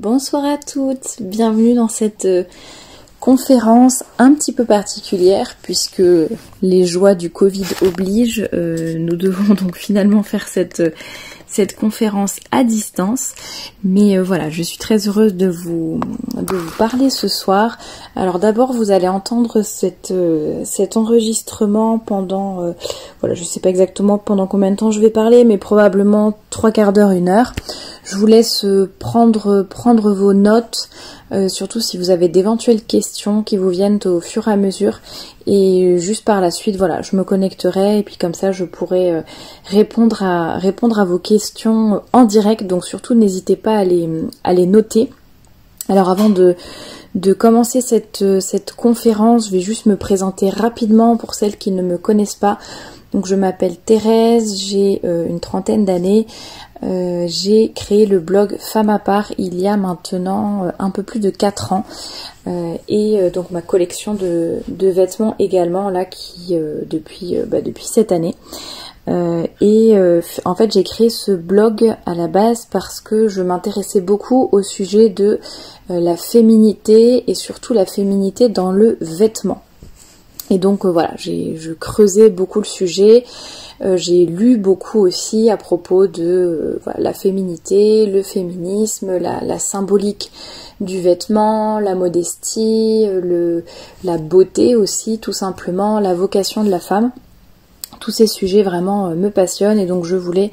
Bonsoir à toutes, bienvenue dans cette conférence un petit peu particulière puisque les joies du Covid obligent. Nous devons donc finalement faire cette conférence à distance. Mais voilà, je suis très heureuse de vous parler ce soir. Alors d'abord, vous allez entendre cet enregistrement pendant, voilà, je sais pas exactement pendant combien de temps je vais parler, mais probablement 3/4 d'heure, 1 heure. Je vous laisse prendre vos notes, surtout si vous avez d'éventuelles questions qui vous viennent au fur et à mesure. Et juste par la suite, voilà, je me connecterai et puis comme ça je pourrai répondre à vos questions en direct. Donc surtout n'hésitez pas à les noter. Alors avant de commencer cette conférence, je vais juste me présenter rapidement pour celles qui ne me connaissent pas. Donc je m'appelle Thérèse, j'ai une 30aine d'années. J'ai créé le blog Femme à part il y a maintenant un peu plus de 4 ans et donc ma collection de vêtements également là qui depuis cette année en fait j'ai créé ce blog à la base parce que je m'intéressais beaucoup au sujet de la féminité et surtout la féminité dans le vêtement. Et donc voilà, je creusais beaucoup le sujet, j'ai lu beaucoup aussi à propos de la féminité, le féminisme, la symbolique du vêtement, la modestie, la beauté aussi tout simplement, la vocation de la femme. Tous ces sujets vraiment me passionnent et donc je voulais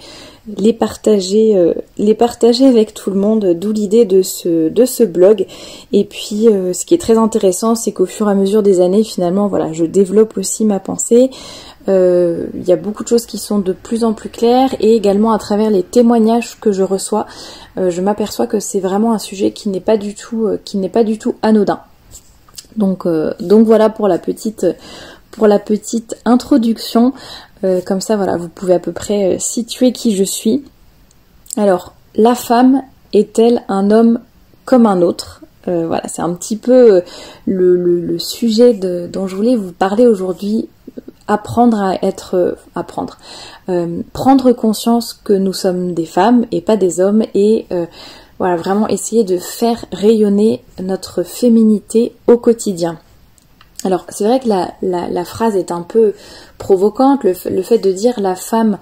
les partager avec tout le monde, d'où l'idée de ce blog. Et puis ce qui est très intéressant, c'est qu'au fur et à mesure des années, finalement, voilà, je développe aussi ma pensée. Il y a beaucoup de choses qui sont de plus en plus claires et également à travers les témoignages que je reçois, je m'aperçois que c'est vraiment un sujet qui n'est pas du tout anodin. Donc voilà pour la petite introduction. Comme ça, voilà, vous pouvez à peu près situer qui je suis. Alors, la femme est-elle un homme comme un autre ? Voilà, c'est un petit peu le sujet dont je voulais vous parler aujourd'hui. Prendre conscience que nous sommes des femmes et pas des hommes et voilà, vraiment essayer de faire rayonner notre féminité au quotidien. Alors c'est vrai que la phrase est un peu provocante, le fait de dire la femme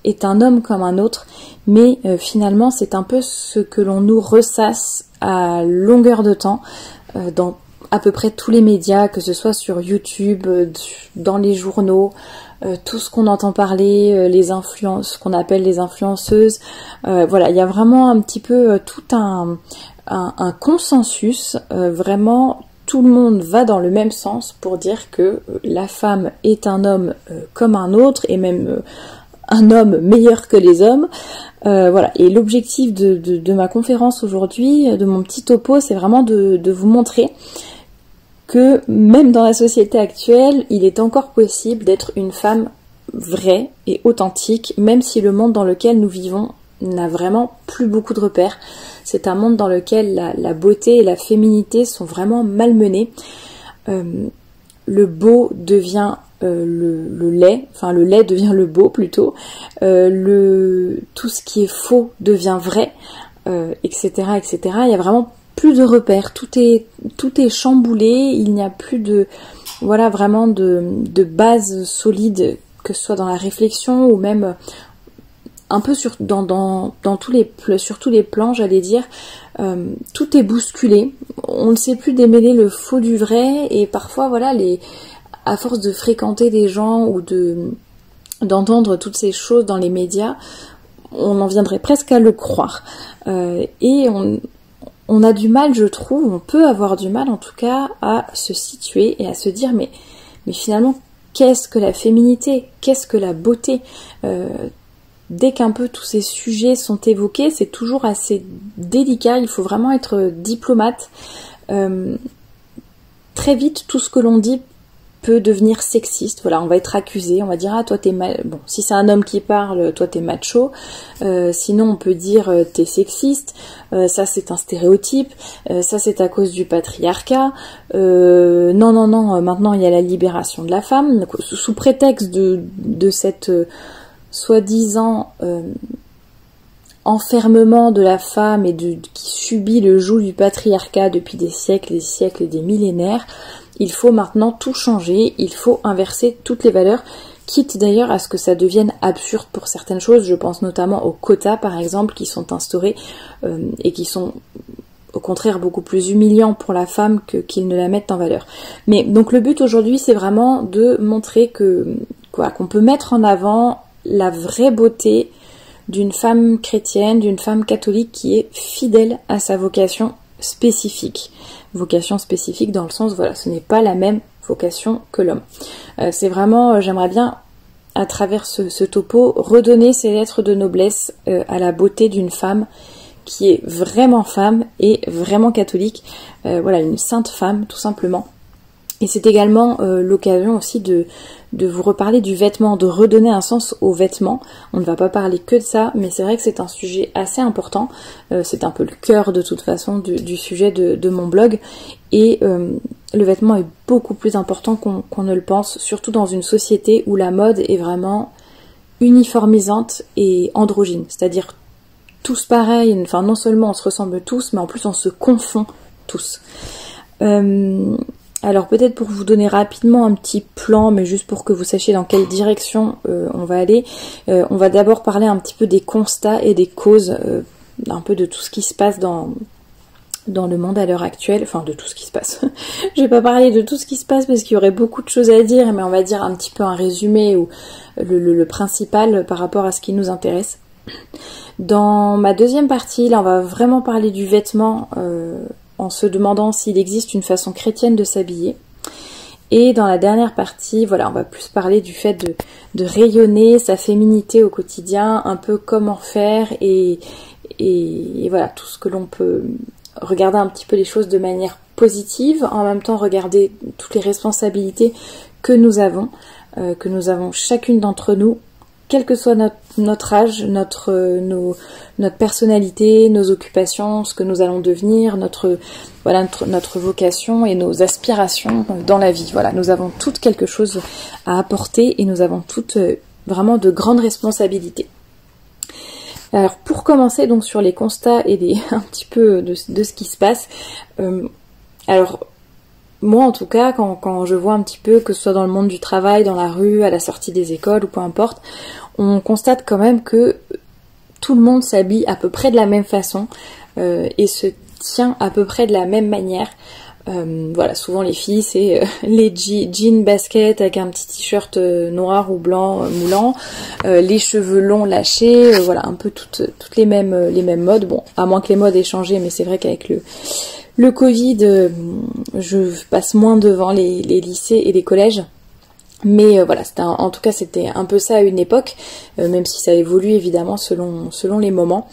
est un homme comme un autre, mais finalement c'est un peu ce que l'on nous ressasse à longueur de temps dans à peu près tous les médias, que ce soit sur YouTube, dans les journaux, tout ce qu'on entend parler, ce qu'on appelle les influenceuses. Voilà, il y a vraiment un petit peu tout un consensus, vraiment. Tout le monde va dans le même sens pour dire que la femme est un homme comme un autre et même un homme meilleur que les hommes. Voilà. Et l'objectif de ma conférence aujourd'hui, de mon petit topo, c'est vraiment de vous montrer que même dans la société actuelle, il est encore possible d'être une femme vraie et authentique, même si le monde dans lequel nous vivons n'a vraiment plus beaucoup de repères. C'est un monde dans lequel la beauté et la féminité sont vraiment malmenées. Le beau devient le laid, enfin le laid devient le beau plutôt. Tout ce qui est faux devient vrai, etc., etc. Il y a vraiment plus de repères. Tout est chamboulé. Il n'y a plus vraiment de base solide, que ce soit dans la réflexion ou même un peu sur tous les plans, j'allais dire. Tout est bousculé, on ne sait plus démêler le faux du vrai et parfois voilà, à force de fréquenter des gens ou d'entendre toutes ces choses dans les médias, on en viendrait presque à le croire. Et on a du mal, je trouve, on peut avoir du mal en tout cas à se situer et à se dire mais finalement qu'est-ce que la féminité, qu'est-ce que la beauté? Dès qu'un peu tous ces sujets sont évoqués, c'est toujours assez délicat, il faut vraiment être diplomate. Très vite, tout ce que l'on dit peut devenir sexiste. Voilà, on va être accusé, on va dire toi t'es bon, si c'est un homme qui parle, toi t'es macho. Sinon on peut dire t'es sexiste. Ça c'est un stéréotype. Ça c'est à cause du patriarcat. Non. Maintenant il y a la libération de la femme sous prétexte de cette soi-disant enfermement de la femme et qui subit le joug du patriarcat depuis des siècles et des millénaires. Il faut maintenant tout changer, il faut inverser toutes les valeurs, quitte d'ailleurs à ce que ça devienne absurde pour certaines choses. Je pense notamment aux quotas par exemple qui sont instaurés et qui sont au contraire beaucoup plus humiliants pour la femme qu'ils ne la mettent en valeur. Mais donc le but aujourd'hui c'est vraiment de montrer qu'on peut mettre en avant la vraie beauté d'une femme chrétienne, d'une femme catholique qui est fidèle à sa vocation spécifique. Vocation spécifique dans le sens, voilà, ce n'est pas la même vocation que l'homme. C'est vraiment, j'aimerais bien, à travers ce topo, redonner ces lettres de noblesse à la beauté d'une femme qui est vraiment femme et vraiment catholique. Voilà, une sainte femme, tout simplement. Et c'est également l'occasion aussi de vous reparler du vêtement, de redonner un sens aux vêtements. On ne va pas parler que de ça, mais c'est vrai que c'est un sujet assez important. C'est un peu le cœur de toute façon du sujet de mon blog. Et le vêtement est beaucoup plus important qu'on ne le pense, surtout dans une société où la mode est vraiment uniformisante et androgyne. C'est-à-dire tous pareils, enfin non seulement on se ressemble tous, mais en plus on se confond tous. Alors peut-être pour vous donner rapidement un petit plan, mais juste pour que vous sachiez dans quelle direction on va aller, on va d'abord parler un petit peu des constats et des causes, un peu de tout ce qui se passe dans le monde à l'heure actuelle, enfin de tout ce qui se passe. Je vais pas parler de tout ce qui se passe parce qu'il y aurait beaucoup de choses à dire, mais on va dire un petit peu un résumé ou le principal par rapport à ce qui nous intéresse. Dans ma deuxième partie, là on va vraiment parler du vêtement, en se demandant s'il existe une façon chrétienne de s'habiller. Et dans la dernière partie, voilà, on va plus parler du fait de rayonner sa féminité au quotidien, un peu comment faire et voilà, tout ce que l'on peut regarder un petit peu les choses de manière positive, en même temps regarder toutes les responsabilités que nous avons chacune d'entre nous, quel que soit notre âge, notre personnalité, nos occupations, ce que nous allons devenir, notre vocation et nos aspirations dans la vie. Voilà, nous avons toutes quelque chose à apporter et nous avons toutes vraiment de grandes responsabilités. Alors pour commencer donc sur les constats et un petit peu de ce qui se passe, alors moi en tout cas quand je vois un petit peu que ce soit dans le monde du travail, dans la rue, à la sortie des écoles ou peu importe, on constate quand même que tout le monde s'habille à peu près de la même façon et se tient à peu près de la même manière. Voilà, souvent les filles c'est les jeans baskets avec un petit t-shirt noir ou blanc moulant, les cheveux longs lâchés, voilà un peu toutes les mêmes modes. Bon, à moins que les modes aient changé, mais c'est vrai qu'avec le Covid, je passe moins devant les lycées et les collèges. Mais voilà, en tout cas c'était un peu ça à une époque, même si ça évolue évidemment selon les moments.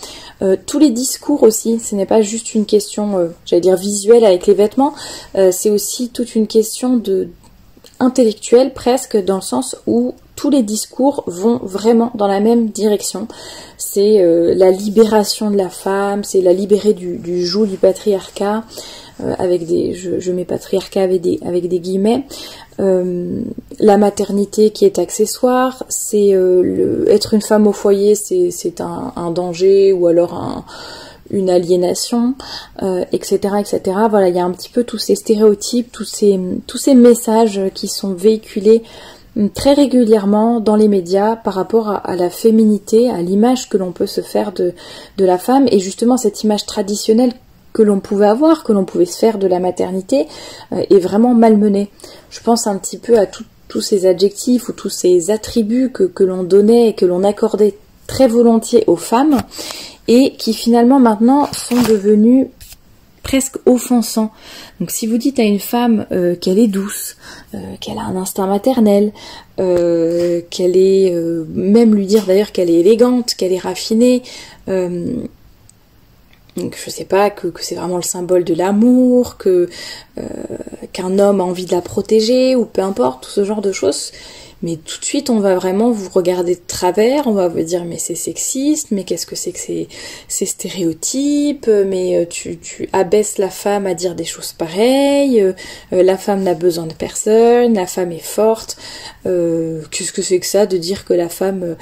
Tous les discours aussi, ce n'est pas juste une question, j'allais dire visuelle avec les vêtements, c'est aussi toute une question intellectuelle presque, dans le sens où tous les discours vont vraiment dans la même direction. C'est la libération de la femme, c'est la libérer du joug du patriarcat, avec je mets patriarcat avec des guillemets. La maternité qui est accessoire, c'est être une femme au foyer, c'est un danger ou alors une aliénation, etc., etc. Voilà, il y a un petit peu tous ces stéréotypes, tous ces messages qui sont véhiculés très régulièrement dans les médias par rapport à la féminité, à l'image que l'on peut se faire de la femme, et justement cette image traditionnelle que l'on pouvait avoir, que l'on pouvait se faire de la maternité, est vraiment malmenée. Je pense un petit peu à tous ces adjectifs ou tous ces attributs que l'on donnait et que l'on accordait très volontiers aux femmes et qui finalement maintenant sont devenus presque offensants. Donc si vous dites à une femme qu'elle est douce, qu'elle a un instinct maternel, qu'elle est, même lui dire d'ailleurs qu'elle est élégante, qu'elle est raffinée, donc, je sais pas, que c'est vraiment le symbole de l'amour, qu'un homme a envie de la protéger, ou peu importe, tout ce genre de choses. mais tout de suite on va vraiment vous regarder de travers, on va vous dire mais c'est sexiste, mais qu'est-ce que c'est que ces stéréotypes, mais tu abaisses la femme à dire des choses pareilles, la femme n'a besoin de personne, la femme est forte, qu'est-ce que c'est que ça de dire que la femme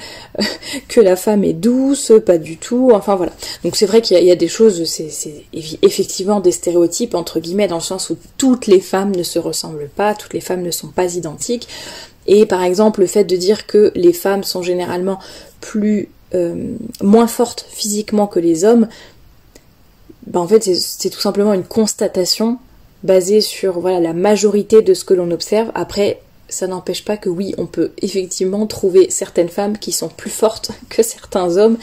est douce, pas du tout, enfin voilà. Donc c'est vrai qu'il y a des choses, c'est effectivement des stéréotypes entre guillemets, dans le sens où toutes les femmes ne se ressemblent pas, toutes les femmes ne sont pas identiques. Et par exemple, le fait de dire que les femmes sont généralement moins fortes physiquement que les hommes, en fait c'est tout simplement une constatation basée sur la majorité de ce que l'on observe. Après, ça n'empêche pas que oui, on peut effectivement trouver certaines femmes qui sont plus fortes que certains hommes,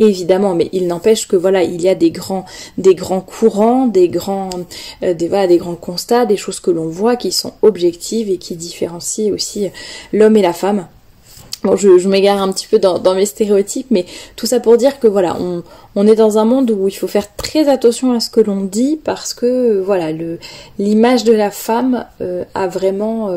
évidemment, mais il n'empêche que il y a des grands courants, des grands constats, des choses que l'on voit qui sont objectives et qui différencient aussi l'homme et la femme. Bon, je m'égare un petit peu dans mes stéréotypes, mais tout ça pour dire que on est dans un monde où il faut faire très attention à ce que l'on dit, parce que l'image de la femme a vraiment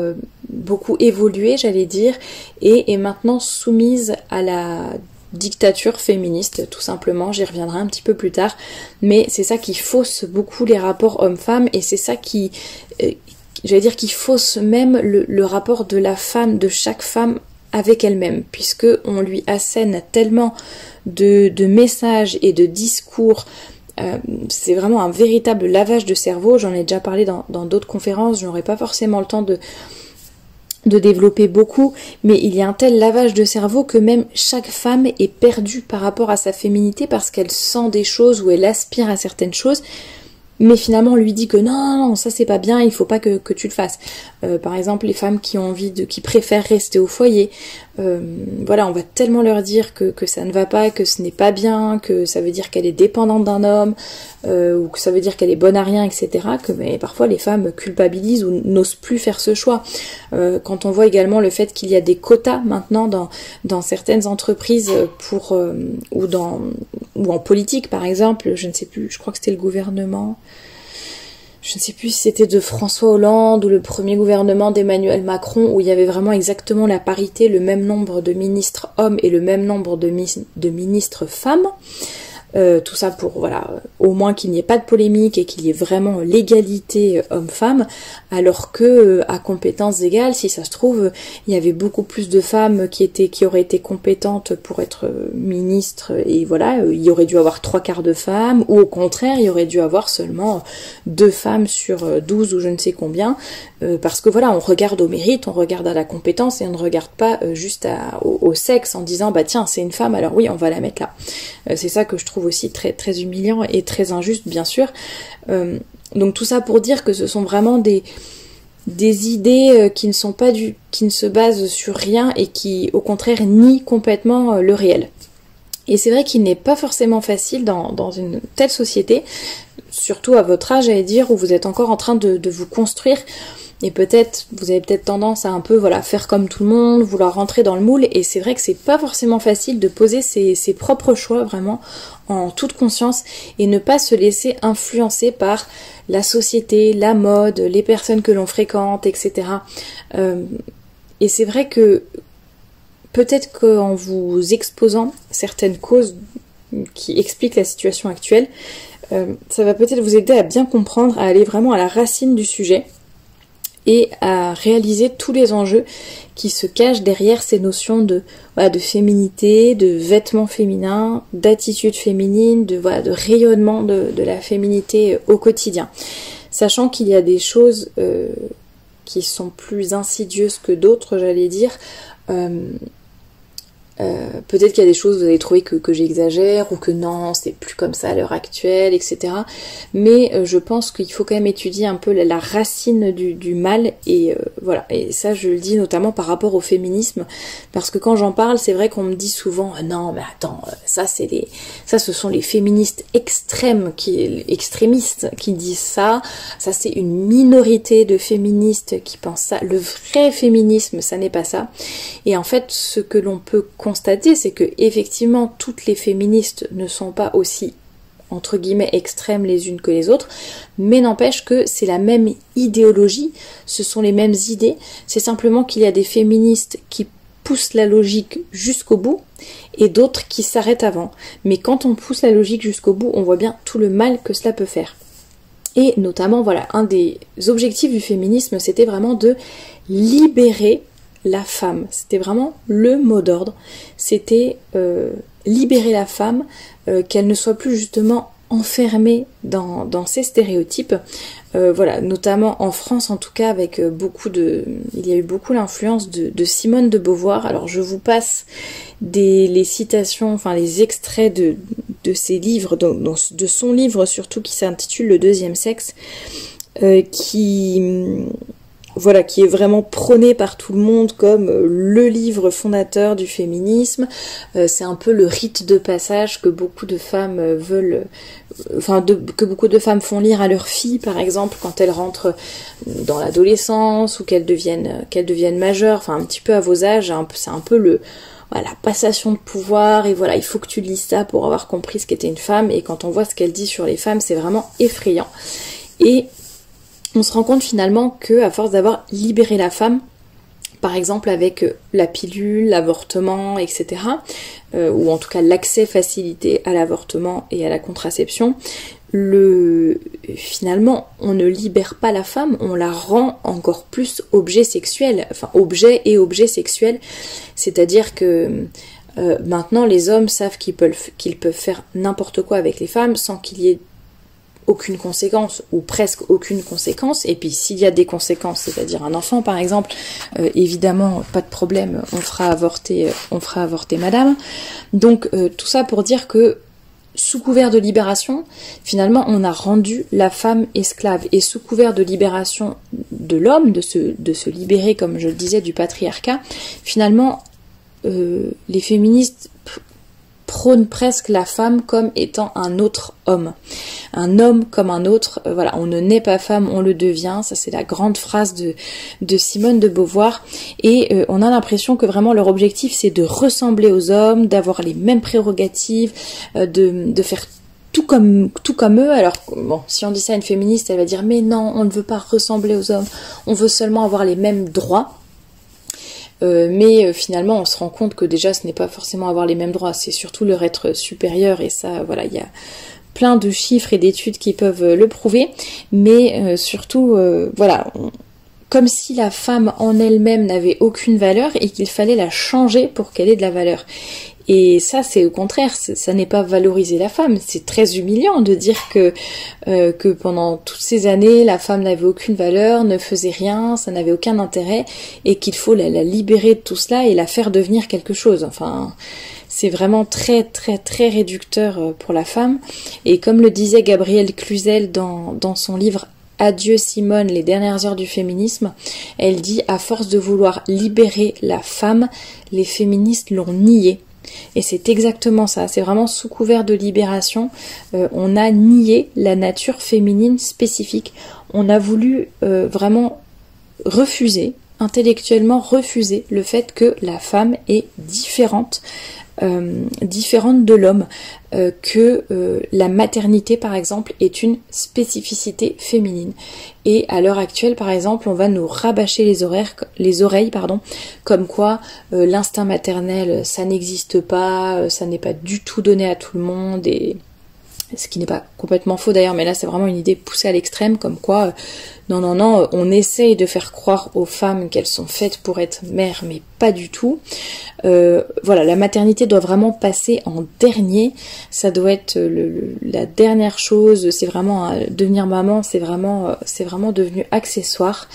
beaucoup évolué, j'allais dire, et est maintenant soumise à la dictature féministe, tout simplement. J'y reviendrai un petit peu plus tard, mais c'est ça qui fausse beaucoup les rapports hommes-femmes, et c'est ça qui fausse même le rapport de la femme, de chaque femme avec elle-même, puisque on lui assène tellement de messages et de discours. C'est vraiment un véritable lavage de cerveau. J'en ai déjà parlé dans d'autres conférences, je n'aurai pas forcément le temps de développer beaucoup, mais il y a un tel lavage de cerveau que même chaque femme est perdue par rapport à sa féminité, parce qu'elle sent des choses ou elle aspire à certaines choses, mais finalement on lui dit que non, ça c'est pas bien, il faut pas que tu le fasses. Par exemple, les femmes qui préfèrent rester au foyer, on va tellement leur dire que ça ne va pas, que ce n'est pas bien, que ça veut dire qu'elle est dépendante d'un homme, ou que ça veut dire qu'elle est bonne à rien, etc., que parfois les femmes culpabilisent ou n'osent plus faire ce choix. Quand on voit également le fait qu'il y a des quotas maintenant dans certaines entreprises ou en politique par exemple, je ne sais plus, je crois que c'était le gouvernement, je ne sais plus si c'était de François Hollande ou le premier gouvernement d'Emmanuel Macron, où il y avait vraiment exactement la parité, le même nombre de ministres hommes et le même nombre de ministres femmes. Tout ça pour au moins qu'il n'y ait pas de polémique et qu'il y ait vraiment l'égalité homme-femme, alors que à compétences égales, si ça se trouve, il y avait beaucoup plus de femmes qui auraient été compétentes pour être ministres, et il y aurait dû avoir 3/4 de femmes, ou au contraire, il y aurait dû avoir seulement 2 femmes sur 12 ou je ne sais combien, parce que on regarde au mérite, on regarde à la compétence, et on ne regarde pas juste au sexe en disant tiens, c'est une femme, alors oui, on va la mettre là. C'est ça que je trouve aussi très très humiliant et très injuste, bien sûr. Donc tout ça pour dire que ce sont vraiment des idées qui ne se basent sur rien, et qui au contraire nient complètement le réel. Et c'est vrai qu'il n'est pas forcément facile dans une telle société, surtout à votre âge, j'allais dire, où vous êtes encore en train de vous construire. Et vous avez peut-être tendance à un peu faire comme tout le monde, vouloir rentrer dans le moule, et c'est vrai que c'est pas forcément facile de poser ses propres choix vraiment en toute conscience, et ne pas se laisser influencer par la société, la mode, les personnes que l'on fréquente, etc. Et c'est vrai que peut-être qu'en vous exposant certaines causes qui expliquent la situation actuelle, ça va peut-être vous aider à bien comprendre, à aller vraiment à la racine du sujet, et à réaliser tous les enjeux qui se cachent derrière ces notions de féminité, de vêtements féminins, d'attitude féminine, de rayonnement de la féminité au quotidien. Sachant qu'il y a des choses qui sont plus insidieuses que d'autres, j'allais dire. Peut-être qu'il y a des choses vous allez trouver que j'exagère, ou que non, c'est plus comme ça à l'heure actuelle, etc. Mais je pense qu'il faut quand même étudier un peu la racine du mal, et et ça je le dis notamment par rapport au féminisme, parce que quand j'en parle, c'est vrai qu'on me dit souvent non mais attends, ça ce sont les féministes extrémistes qui disent ça c'est une minorité de féministes qui pensent ça, le vrai féminisme ça n'est pas ça. Et en fait, ce que l'on peut constater, c'est que effectivement toutes les féministes ne sont pas aussi entre guillemets extrêmes les unes que les autres, mais n'empêche que c'est la même idéologie, ce sont les mêmes idées, c'est simplement qu'il y a des féministes qui poussent la logique jusqu'au bout et d'autres qui s'arrêtent avant. Mais quand on pousse la logique jusqu'au bout, on voit bien tout le mal que cela peut faire. Et notamment, voilà, un des objectifs du féminisme, c'était vraiment de libérer la femme. C'était vraiment le mot d'ordre. C'était libérer la femme, qu'elle ne soit plus justement enfermée dans ces stéréotypes. Voilà, notamment en France en tout cas, avec il y a eu beaucoup l'influence de Simone de Beauvoir. Alors je vous passe les citations, enfin les extraits de ses livres, de son livre surtout qui s'intitule Le deuxième sexe, qui est vraiment prôné par tout le monde comme le livre fondateur du féminisme. C'est un peu le rite de passage que beaucoup de femmes que beaucoup de femmes font lire à leurs filles, par exemple, quand elles rentrent dans l'adolescence ou qu'elles deviennent majeures, enfin un petit peu à vos âges. C'est un peu la passation de pouvoir, et voilà, il faut que tu lises ça pour avoir compris ce qu'était une femme. Et quand on voit ce qu'elle dit sur les femmes, c'est vraiment effrayant. Et on se rend compte finalement que à force d'avoir libéré la femme, par exemple avec la pilule, l'avortement, etc., ou en tout cas l'accès facilité à l'avortement et à la contraception, finalement on ne libère pas la femme, on la rend encore plus objet sexuel, enfin objet et objet sexuel, c'est-à-dire que maintenant les hommes savent qu'ils peuvent faire n'importe quoi avec les femmes sans qu'il y ait aucune conséquence ou presque aucune conséquence. Et puis s'il y a des conséquences, c'est-à-dire un enfant par exemple, évidemment pas de problème, on fera avorter madame. Donc tout ça pour dire que sous couvert de libération, finalement on a rendu la femme esclave, et sous couvert de libération de l'homme, de se libérer, comme je le disais, du patriarcat, finalement les féministes prône presque la femme comme étant un autre homme. Un homme comme un autre, voilà, on ne naît pas femme, on le devient. Ça c'est la grande phrase de Simone de Beauvoir. Et on a l'impression que vraiment leur objectif c'est de ressembler aux hommes, d'avoir les mêmes prérogatives, de faire tout comme eux. Alors bon, si on dit ça à une féministe, elle va dire mais non, on ne veut pas ressembler aux hommes, on veut seulement avoir les mêmes droits. Mais finalement on se rend compte que déjà ce n'est pas forcément avoir les mêmes droits, c'est surtout leur être supérieur, et ça voilà, il y a plein de chiffres et d'études qui peuvent le prouver, mais surtout voilà, comme si la femme en elle-même n'avait aucune valeur et qu'il fallait la changer pour qu'elle ait de la valeur. Et ça c'est au contraire, ça n'est pas valoriser la femme, c'est très humiliant de dire que pendant toutes ces années la femme n'avait aucune valeur, ne faisait rien, ça n'avait aucun intérêt, et qu'il faut la libérer de tout cela et la faire devenir quelque chose. Enfin, c'est vraiment très très très réducteur pour la femme. Et comme le disait Gabrielle Cluzel dans son livre Adieu Simone, les dernières heures du féminisme, elle dit: à force de vouloir libérer la femme, les féministes l'ont niée. Et c'est exactement ça, c'est vraiment sous couvert de libération, on a nié la nature féminine spécifique, on a voulu vraiment intellectuellement refuser le fait que la femme est différente de l'homme, que la maternité par exemple est une spécificité féminine. Et à l'heure actuelle par exemple on va nous rabâcher les oreilles, comme quoi l'instinct maternel ça n'existe pas, ça n'est pas du tout donné à tout le monde, et ce qui n'est pas complètement faux d'ailleurs, mais là c'est vraiment une idée poussée à l'extrême, comme quoi non, on essaye de faire croire aux femmes qu'elles sont faites pour être mères, mais pas du tout. Voilà, la maternité doit vraiment passer en dernier, ça doit être la dernière chose, c'est vraiment devenir maman, c'est vraiment devenu accessoire.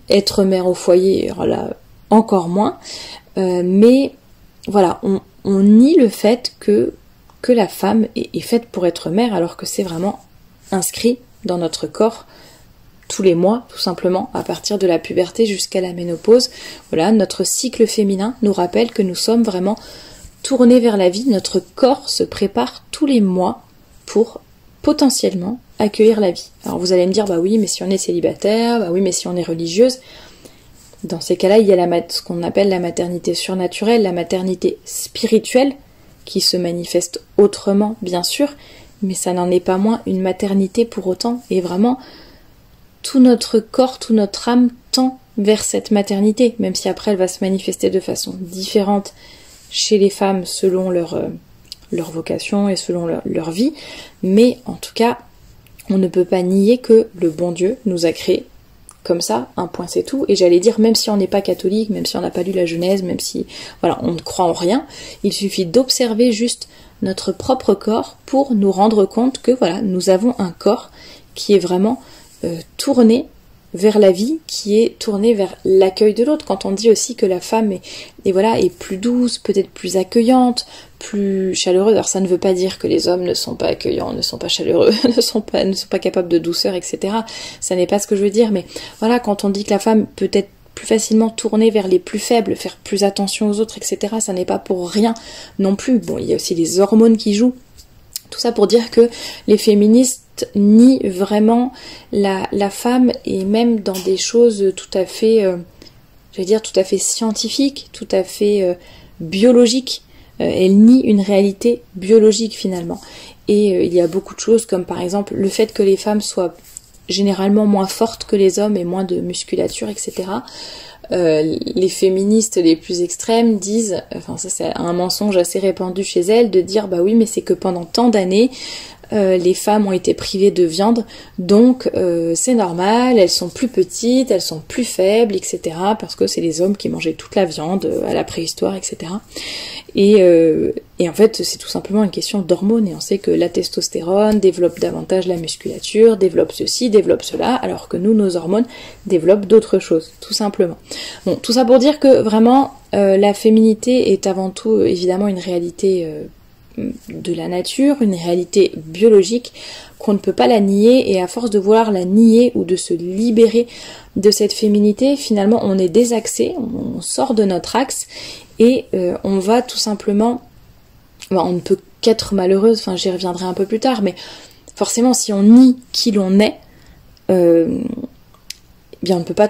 Être mère au foyer, alors là, encore moins, mais voilà, on nie le fait que la femme est faite pour être mère, alors que c'est vraiment inscrit dans notre corps tous les mois, tout simplement, à partir de la puberté jusqu'à la ménopause. Voilà, notre cycle féminin nous rappelle que nous sommes vraiment tournés vers la vie, notre corps se prépare tous les mois pour potentiellement accueillir la vie. Alors vous allez me dire, bah oui, mais si on est célibataire, bah oui, mais si on est religieuse, dans ces cas-là, il y a ce qu'on appelle la maternité surnaturelle, la maternité spirituelle, qui se manifeste autrement, bien sûr, mais ça n'en est pas moins une maternité pour autant, et vraiment, tout notre corps, toute notre âme tend vers cette maternité, même si après elle va se manifester de façon différente chez les femmes selon leur vocation et selon leur vie, mais en tout cas, on ne peut pas nier que le bon Dieu nous a créés comme ça, un point c'est tout, et j'allais dire, même si on n'est pas catholique, même si on n'a pas lu la Genèse, même si, voilà, on ne croit en rien, il suffit d'observer juste notre propre corps pour nous rendre compte que, voilà, nous avons un corps qui est vraiment tourné vers la vie, qui est tourné vers l'accueil de l'autre. Quand on dit aussi que la femme est plus douce, peut-être plus accueillante, plus chaleureuse, alors ça ne veut pas dire que les hommes ne sont pas accueillants, ne sont pas chaleureux, ne sont pas capables de douceur, etc. Ça n'est pas ce que je veux dire, mais voilà, quand on dit que la femme peut être plus facilement tournée vers les plus faibles, faire plus attention aux autres, etc., ça n'est pas pour rien non plus. Bon, il y a aussi les hormones qui jouent. Tout ça pour dire que les féministes nient vraiment la femme, et même dans des choses tout à fait, tout à fait scientifiques, tout à fait biologiques. Elle nie une réalité biologique finalement. Et il y a beaucoup de choses comme par exemple le fait que les femmes soient généralement moins fortes que les hommes et moins de musculature, etc. Les féministes les plus extrêmes disent, enfin ça c'est un mensonge assez répandu chez elles, de dire bah oui mais c'est que pendant tant d'années les femmes ont été privées de viande, donc c'est normal, elles sont plus petites, elles sont plus faibles, etc. parce que c'est les hommes qui mangeaient toute la viande à la préhistoire, etc. Et en fait c'est tout simplement une question d'hormones, et on sait que la testostérone développe davantage la musculature, développe ceci, développe cela, alors que nous, nos hormones développent d'autres choses, tout simplement. Bon, tout ça pour dire que vraiment la féminité est avant tout évidemment une réalité de la nature, une réalité biologique qu'on ne peut pas la nier, et à force de vouloir la nier ou de se libérer de cette féminité, finalement on est désaxé, on sort de notre axe, et on va tout simplement, on ne peut qu'être malheureuse, enfin j'y reviendrai un peu plus tard, mais forcément si on nie qui l'on est, bien on ne peut pas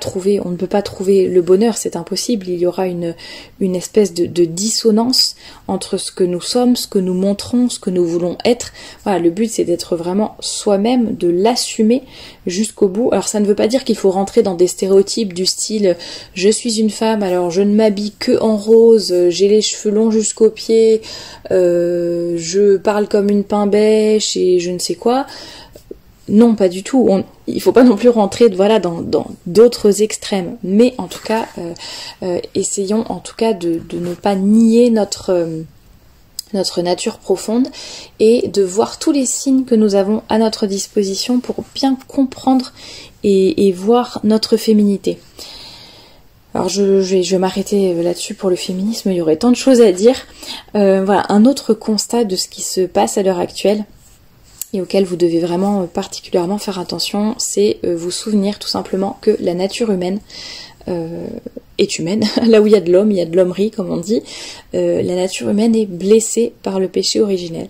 trouver le bonheur, c'est impossible. Il y aura une espèce de dissonance entre ce que nous sommes, ce que nous montrons, ce que nous voulons être. Voilà, le but c'est d'être vraiment soi-même, de l'assumer jusqu'au bout. Alors ça ne veut pas dire qu'il faut rentrer dans des stéréotypes du style je suis une femme, alors je ne m'habille que en rose, j'ai les cheveux longs jusqu'aux pieds, je parle comme une pain bêche et je ne sais quoi. Non, pas du tout. Il faut pas non plus rentrer dans d'autres extrêmes. Mais en tout cas, essayons en tout cas de ne pas nier notre nature profonde, et de voir tous les signes que nous avons à notre disposition pour bien comprendre et voir notre féminité. Alors je vais m'arrêter là-dessus pour le féminisme, il y aurait tant de choses à dire. Voilà, un autre constat de ce qui se passe à l'heure actuelle, et auquel vous devez vraiment particulièrement faire attention, c'est vous souvenir tout simplement que la nature humaine est humaine. Là où il y a de l'homme, il y a de l'hommerie, comme on dit. La nature humaine est blessée par le péché originel.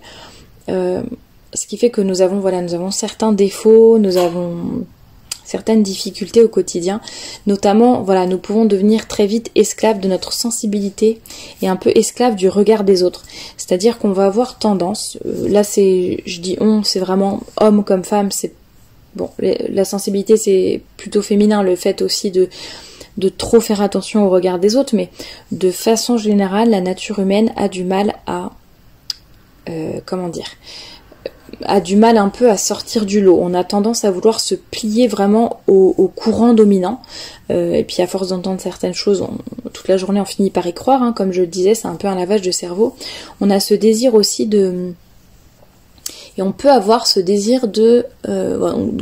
Ce qui fait que nous avons certains défauts, nous avons certaines difficultés au quotidien, notamment nous pouvons devenir très vite esclaves de notre sensibilité et un peu esclaves du regard des autres, c'est-à-dire qu'on va avoir tendance, là c'est vraiment homme comme femme, c'est bon, la sensibilité c'est plutôt féminin, le fait aussi de trop faire attention au regard des autres, mais de façon générale la nature humaine a du mal à a du mal un peu à sortir du lot. On a tendance à vouloir se plier vraiment au courant dominant, et puis à force d'entendre certaines choses, toute la journée on finit par y croire, hein, comme je le disais, c'est un peu un lavage de cerveau. On a ce désir aussi et on peut avoir ce désir de,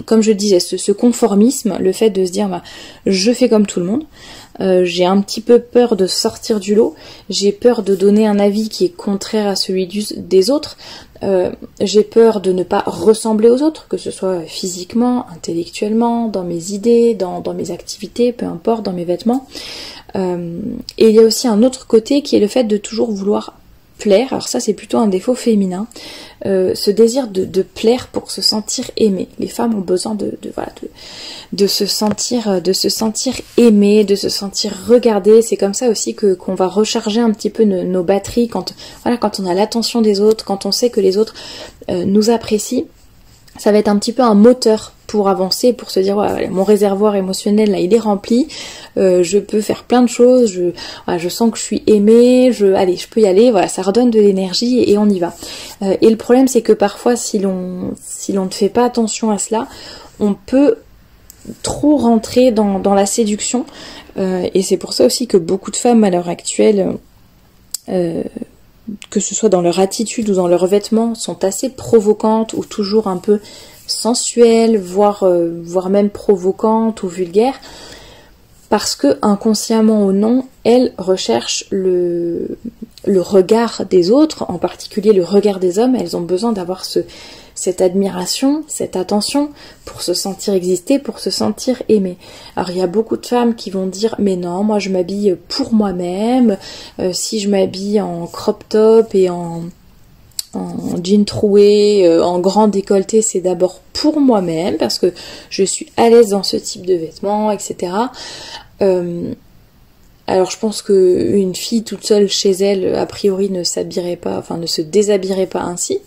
comme je le disais, ce conformisme, le fait de se dire je fais comme tout le monde. J'ai un petit peu peur de sortir du lot, j'ai peur de donner un avis qui est contraire à celui des autres, j'ai peur de ne pas ressembler aux autres, que ce soit physiquement, intellectuellement, dans mes idées, dans mes activités, peu importe, dans mes vêtements. Et il y a aussi un autre côté qui est le fait de toujours vouloir plaire, alors ça c'est plutôt un défaut féminin, ce désir de plaire pour se sentir aimé. Les femmes ont besoin de se sentir aimées, de se sentir regardées. C'est comme ça aussi qu'on va recharger un petit peu nos batteries quand on a l'attention des autres, quand on sait que les autres nous apprécient. Ça va être un petit peu un moteur pour avancer, pour se dire ouais, mon réservoir émotionnel là il est rempli, je peux faire plein de choses, je sens que je suis aimée, je peux y aller, voilà, ça redonne de l'énergie et on y va. Et le problème c'est que parfois si l'on ne fait pas attention à cela, on peut trop rentrer dans la séduction, et c'est pour ça aussi que beaucoup de femmes à l'heure actuelle, que ce soit dans leur attitude ou dans leurs vêtements, sont assez provocantes ou toujours un peu sensuelles, voire même provocantes ou vulgaires, parce que inconsciemment ou non, elles recherchent le regard des autres, en particulier le regard des hommes. Elles ont besoin d'avoir cette admiration, cette attention pour se sentir exister, pour se sentir aimée. Alors il y a beaucoup de femmes qui vont dire mais non, moi je m'habille pour moi-même, si je m'habille en crop top et en jean troué, en grand décolleté, c'est d'abord pour moi-même parce que je suis à l'aise dans ce type de vêtements, etc. Alors je pense que une fille toute seule chez elle, a priori, ne s'habillerait pas, enfin ne se déshabillerait pas ainsi.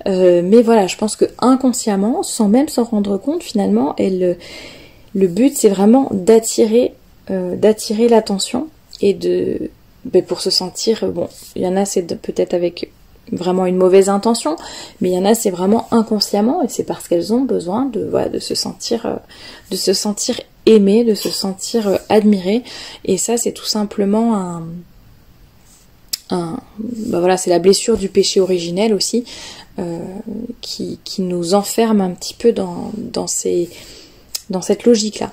Mais voilà, je pense que inconsciemment, sans même s'en rendre compte, finalement, le but c'est vraiment d'attirer l'attention et pour se sentir, bon, il y en a c'est peut-être avec vraiment une mauvaise intention, mais il y en a c'est vraiment inconsciemment et c'est parce qu'elles ont besoin de se sentir aimées, de se sentir admirées, et ça c'est tout simplement c'est la blessure du péché originel aussi, qui nous enferme un petit peu dans cette logique-là.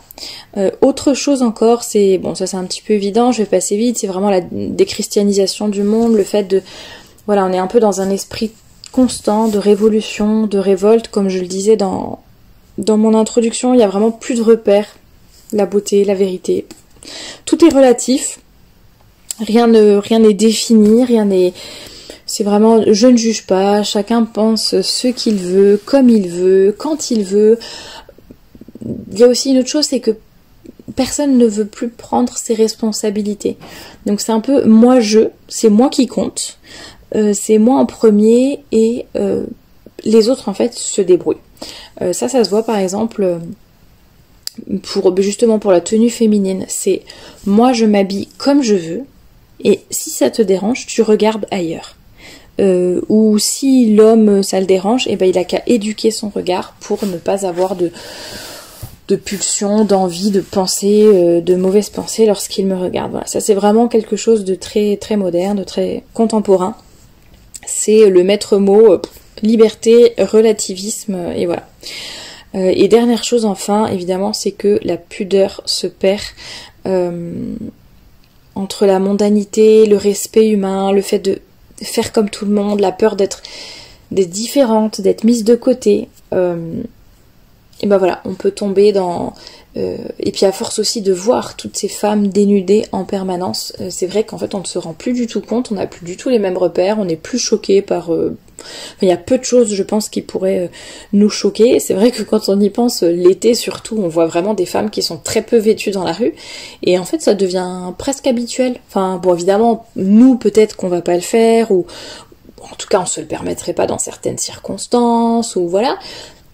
Autre chose encore, c'est, bon ça c'est un petit peu évident, je vais passer vite, c'est vraiment la déchristianisation du monde, le fait de, voilà, on est un peu dans un esprit constant de révolution, de révolte, comme je le disais dans mon introduction, il y a vraiment plus de repères, la beauté, la vérité, tout est relatif, rien n'est défini, c'est vraiment, je ne juge pas, chacun pense ce qu'il veut, comme il veut, quand il veut. Il y a aussi une autre chose, c'est que personne ne veut plus prendre ses responsabilités. Donc c'est un peu c'est moi qui compte, c'est moi en premier et les autres en fait se débrouillent. Ça se voit par exemple justement pour la tenue féminine, c'est moi je m'habille comme je veux et si ça te dérange, tu regardes ailleurs. Ou si l'homme ça le dérange, et il a qu'à éduquer son regard pour ne pas avoir de pulsions, d'envie, de pensées, de mauvaises pensées lorsqu'il me regarde. Voilà, ça c'est vraiment quelque chose de très très moderne, de très contemporain. C'est le maître mot, liberté, relativisme, et voilà. Et dernière chose enfin, évidemment, c'est que la pudeur se perd entre la mondanité, le respect humain, le fait de faire comme tout le monde, la peur d'être différente, d'être mise de côté. Et voilà, on peut tomber dans... et puis à force aussi de voir toutes ces femmes dénudées en permanence, c'est vrai qu'en fait on ne se rend plus du tout compte, on n'a plus du tout les mêmes repères, on n'est plus choqué par... il y a peu de choses je pense qui pourraient nous choquer. C'est vrai que quand on y pense, l'été surtout, on voit vraiment des femmes qui sont très peu vêtues dans la rue, et en fait ça devient presque habituel. Enfin bon, évidemment, nous peut-être qu'on va pas le faire, ou en tout cas on se le permettrait pas dans certaines circonstances, ou voilà.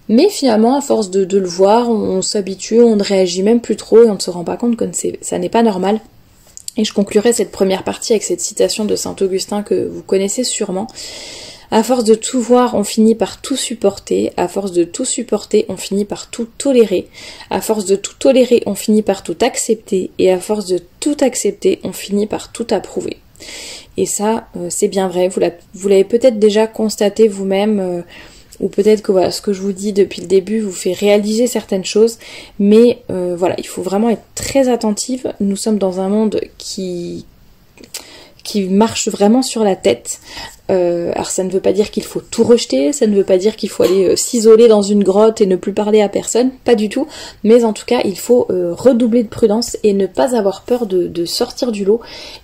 Mais finalement, à force de le voir, on s'habitue, on ne réagit même plus trop et on ne se rend pas compte que ça n'est pas normal. Et je conclurai cette première partie avec cette citation de Saint-Augustin que vous connaissez sûrement. À force de tout voir, on finit par tout supporter. À force de tout supporter, on finit par tout tolérer. À force de tout tolérer, on finit par tout accepter. Et à force de tout accepter, on finit par tout approuver. Et ça, c'est bien vrai. Vous l'avez peut-être déjà constaté vous-même, ou peut-être que voilà, ce que je vous dis depuis le début vous fait réaliser certaines choses, mais voilà, il faut vraiment être très attentive. Nous sommes dans un monde qui qui marche vraiment sur la tête. Alors ça ne veut pas dire qu'il faut tout rejeter, ça ne veut pas dire qu'il faut aller s'isoler dans une grotte et ne plus parler à personne, pas du tout, mais en tout cas il faut redoubler de prudence et ne pas avoir peur de sortir du lot,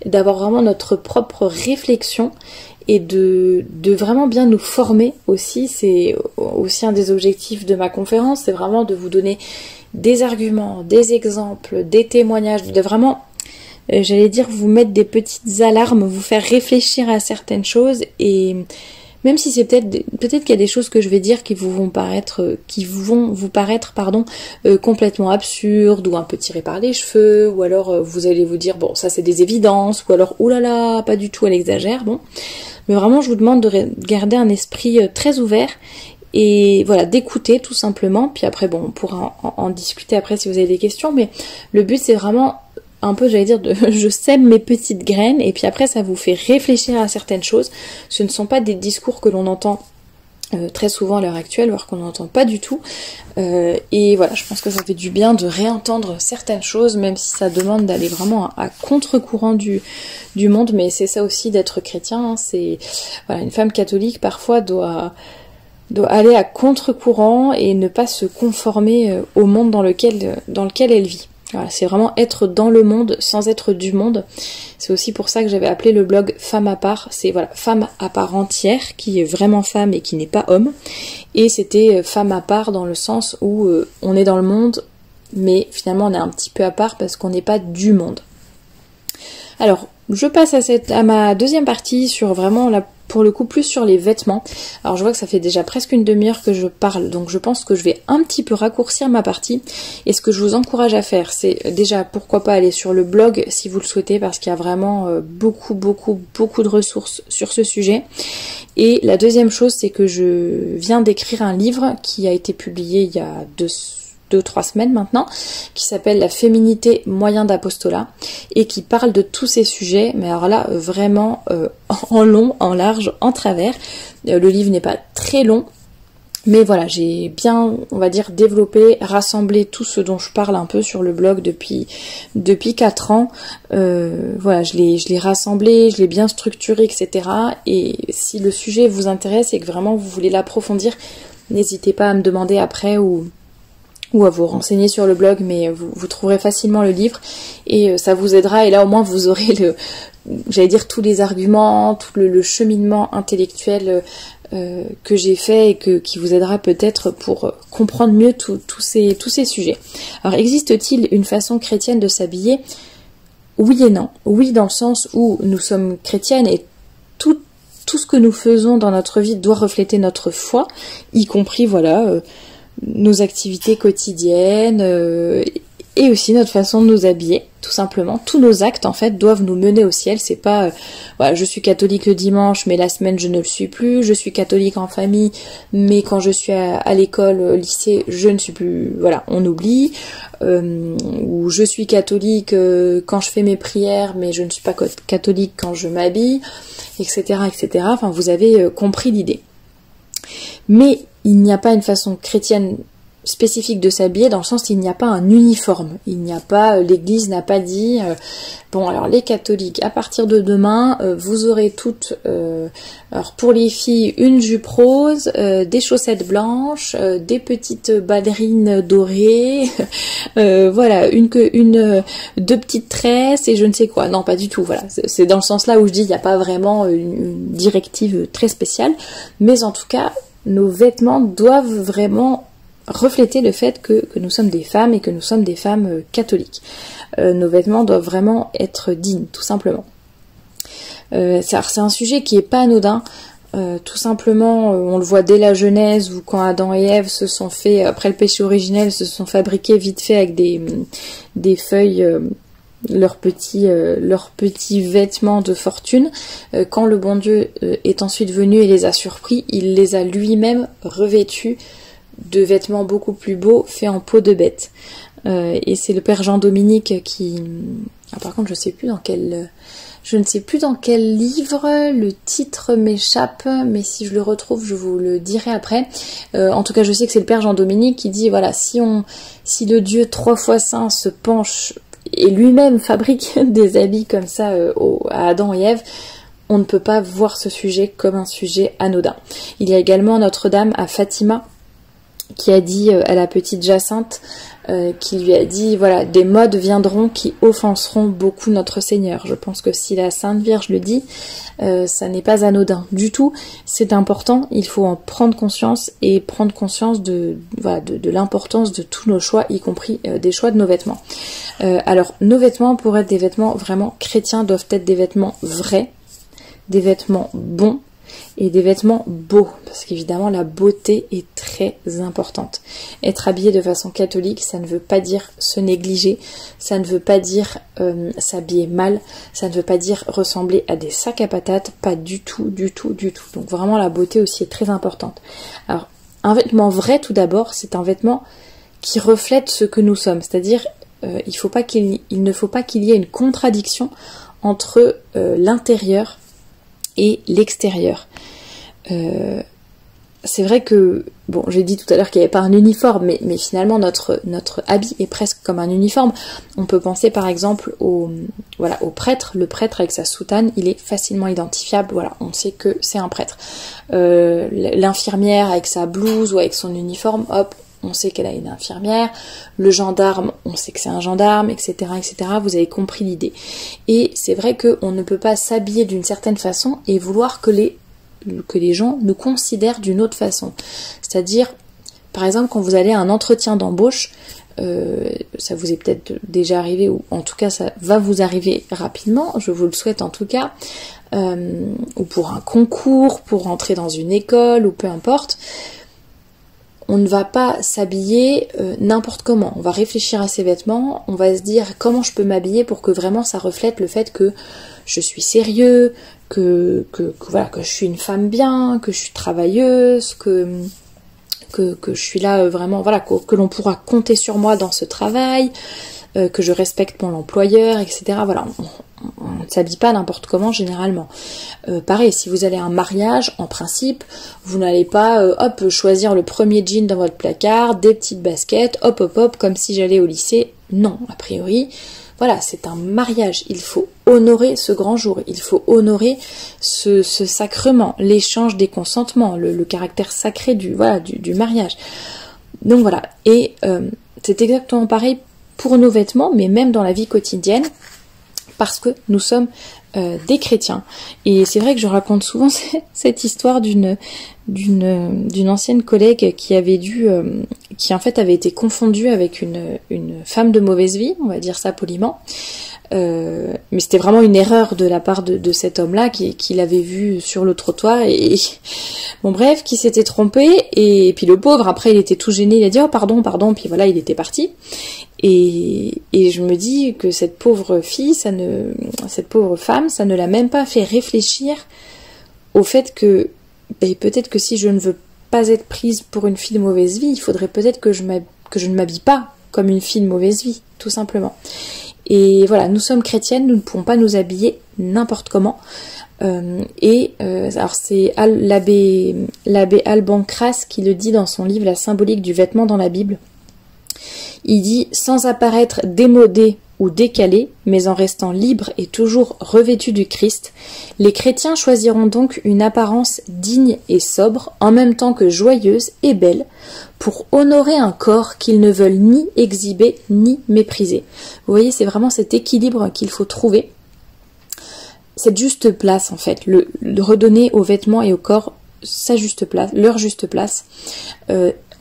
d'avoir vraiment notre propre réflexion et de vraiment bien nous former aussi. C'est aussi un des objectifs de ma conférence, c'est vraiment de vous donner des arguments, des exemples, des témoignages, de vraiment, j'allais dire, vous mettre des petites alarmes, vous faire réfléchir à certaines choses, et même si c'est peut-être qu'il y a des choses que je vais dire qui vous vont vous paraître complètement absurdes ou un peu tirées par les cheveux, ou alors vous allez vous dire bon, ça c'est des évidences, ou alors oulala, pas du tout, elle exagère, bon. Mais vraiment je vous demande de garder un esprit très ouvert et voilà, d'écouter tout simplement, puis après bon, on pourra en discuter après si vous avez des questions, mais le but c'est vraiment un peu, j'allais dire, je sème mes petites graines, et puis après ça vous fait réfléchir à certaines choses. Ce ne sont pas des discours que l'on entend très souvent à l'heure actuelle, voire qu'on n'entend pas du tout, et voilà, je pense que ça fait du bien de réentendre certaines choses, même si ça demande d'aller vraiment à contre-courant du monde, mais c'est ça aussi d'être chrétien, hein. C'est voilà, une femme catholique parfois doit aller à contre-courant et ne pas se conformer au monde dans lequel elle vit. Voilà, c'est vraiment être dans le monde sans être du monde. C'est aussi pour ça que j'avais appelé le blog Femme à part. C'est voilà, femme à part entière, qui est vraiment femme et qui n'est pas homme. Et c'était femme à part dans le sens où on est dans le monde, mais finalement on est un petit peu à part parce qu'on n'est pas du monde. Alors, je passe à ma deuxième partie sur vraiment pour le coup plus sur les vêtements. Alors je vois que ça fait déjà presque une demi-heure que je parle, donc je pense que je vais un petit peu raccourcir ma partie. Et ce que je vous encourage à faire, c'est déjà pourquoi pas aller sur le blog si vous le souhaitez, parce qu'il y a vraiment beaucoup de ressources sur ce sujet. Et la deuxième chose, c'est que je viens d'écrire un livre qui a été publié il y a 2-3 semaines maintenant, qui s'appelle La féminité, moyen d'apostolat, et qui parle de tous ces sujets, mais alors là vraiment en long, en large, en travers. Le livre n'est pas très long, mais voilà, j'ai bien, on va dire, développé, rassemblé tout ce dont je parle un peu sur le blog depuis 4 ans. Voilà, je l'ai rassemblé, je l'ai bien structuré, etc. Et si le sujet vous intéresse et que vraiment vous voulez l'approfondir, n'hésitez pas à me demander après ou à vous renseigner sur le blog, mais vous trouverez facilement le livre et ça vous aidera, et là au moins vous aurez j'allais dire tous les arguments, tout le cheminement intellectuel que j'ai fait et qui vous aidera peut-être pour comprendre mieux tous ces sujets. Alors existe-t-il une façon chrétienne de s'habiller ? Oui et non. Oui, dans le sens où nous sommes chrétiennes et tout ce que nous faisons dans notre vie doit refléter notre foi, y compris voilà nos activités quotidiennes et aussi notre façon de nous habiller, tout simplement. Tous nos actes en fait doivent nous mener au ciel. C'est pas voilà, je suis catholique le dimanche mais la semaine je ne le suis plus, je suis catholique en famille mais quand je suis à l'école, au lycée, je ne suis plus, voilà, on oublie, ou je suis catholique quand je fais mes prières mais je ne suis pas catholique quand je m'habille, etc. Enfin, vous avez compris l'idée. Mais il n'y a pas une façon chrétienne spécifique de s'habiller, dans le sens qu'il n'y a pas un uniforme. Il n'y a pas, l'Église n'a pas dit bon alors les catholiques, à partir de demain, vous aurez toutes, alors pour les filles, une jupe rose, des chaussettes blanches, des petites ballerines dorées, voilà, deux petites tresses et je ne sais quoi. Non, pas du tout. Voilà, c'est dans le sens là où je dis il n'y a pas vraiment une directive très spéciale, mais en tout cas nos vêtements doivent vraiment refléter le fait que nous sommes des femmes et que nous sommes des femmes catholiques. Nos vêtements doivent vraiment être dignes, tout simplement. C'est un sujet qui est pas anodin. Tout simplement, on le voit dès la Genèse où quand Adam et Ève se sont fait, après le péché originel, se sont fabriqués vite fait avec des feuilles, leurs petits vêtements de fortune. Quand le bon Dieu est ensuite venu et les a surpris, il les a lui-même revêtus de vêtements beaucoup plus beaux faits en peau de bête. Et c'est le père Jean-Dominique qui... Ah, par contre, je ne sais plus dans quel livre, le titre m'échappe, mais si je le retrouve, je vous le dirai après. En tout cas, je sais que c'est le père Jean-Dominique qui dit, voilà, si le Dieu 3 fois saint se penche et lui-même fabrique des habits comme ça à Adam et Ève, on ne peut pas voir ce sujet comme un sujet anodin. Il y a également Notre-Dame à Fatima qui a dit à la petite Jacinthe, qui lui a dit, voilà, des modes viendront qui offenseront beaucoup notre Seigneur. Je pense que si la Sainte Vierge le dit, ça n'est pas anodin du tout, c'est important, il faut en prendre conscience et prendre conscience de l'importance de tous nos choix, y compris des choix de nos vêtements. Alors, nos vêtements, pour être des vêtements vraiment chrétiens, doivent être des vêtements vrais, des vêtements bons, et des vêtements beaux, parce qu'évidemment la beauté est très importante. Être habillé de façon catholique, ça ne veut pas dire se négliger, ça ne veut pas dire s'habiller mal, ça ne veut pas dire ressembler à des sacs à patates, pas du tout, du tout, du tout. Donc vraiment la beauté aussi est très importante. Alors un vêtement vrai tout d'abord, c'est un vêtement qui reflète ce que nous sommes, c'est-à-dire il ne faut pas qu'il y ait une contradiction entre l'intérieur et l'extérieur. C'est vrai que, bon, j'ai dit tout à l'heure qu'il n'y avait pas un uniforme, mais finalement notre habit est presque comme un uniforme. On peut penser par exemple au prêtre. Le prêtre avec sa soutane, il est facilement identifiable, voilà, on sait que c'est un prêtre. L'infirmière avec sa blouse ou avec son uniforme, hop, on sait qu'elle a une infirmière, le gendarme, on sait que c'est un gendarme, etc., etc. Vous avez compris l'idée. Et c'est vrai qu'on ne peut pas s'habiller d'une certaine façon et vouloir que les gens nous considèrent d'une autre façon. C'est-à-dire, par exemple, quand vous allez à un entretien d'embauche, ça vous est peut-être déjà arrivé, ou en tout cas ça va vous arriver rapidement, je vous le souhaite en tout cas, ou pour un concours, pour rentrer dans une école, ou peu importe. On ne va pas s'habiller n'importe comment. On va réfléchir à ses vêtements, on va se dire comment je peux m'habiller pour que vraiment ça reflète le fait que je suis sérieux, que je suis une femme bien, que je suis travailleuse, que je suis là vraiment, voilà, que l'on pourra compter sur moi dans ce travail, que je respecte mon employeur, etc. Voilà, on ne s'habille pas n'importe comment généralement. Pareil, si vous allez à un mariage, en principe, vous n'allez pas choisir le premier jean dans votre placard, des petites baskets, hop, comme si j'allais au lycée. Non, a priori, voilà, c'est un mariage. Il faut honorer ce grand jour, il faut honorer ce sacrement, l'échange des consentements, le caractère sacré du mariage. Donc voilà, et c'est exactement pareil pour nos vêtements, mais même dans la vie quotidienne, parce que nous sommes des chrétiens. Et c'est vrai que je raconte souvent cette histoire d'une ancienne collègue qui en fait avait été confondue avec une femme de mauvaise vie, on va dire ça poliment. Mais c'était vraiment une erreur de la part de cet homme-là qui l'avait vue sur le trottoir et bon bref, qui s'était trompé et puis le pauvre après il était tout gêné, il a dit oh pardon, puis voilà il était parti. Et je me dis que cette pauvre femme, ça ne l'a même pas fait réfléchir au fait que peut-être que si je ne veux pas être prise pour une fille de mauvaise vie, il faudrait peut-être que je ne m'habille pas comme une fille de mauvaise vie, tout simplement. Et voilà, nous sommes chrétiennes, nous ne pouvons pas nous habiller n'importe comment. Alors c'est l'abbé Alban Cras qui le dit dans son livre La symbolique du vêtement dans la Bible. Il dit « Sans apparaître démodé ou décalé, mais en restant libre et toujours revêtu du Christ, les chrétiens choisiront donc une apparence digne et sobre, en même temps que joyeuse et belle, pour honorer un corps qu'ils ne veulent ni exhiber ni mépriser. » Vous voyez, c'est vraiment cet équilibre qu'il faut trouver, cette juste place en fait, le redonner aux vêtements et au corps sa juste place, leur juste place.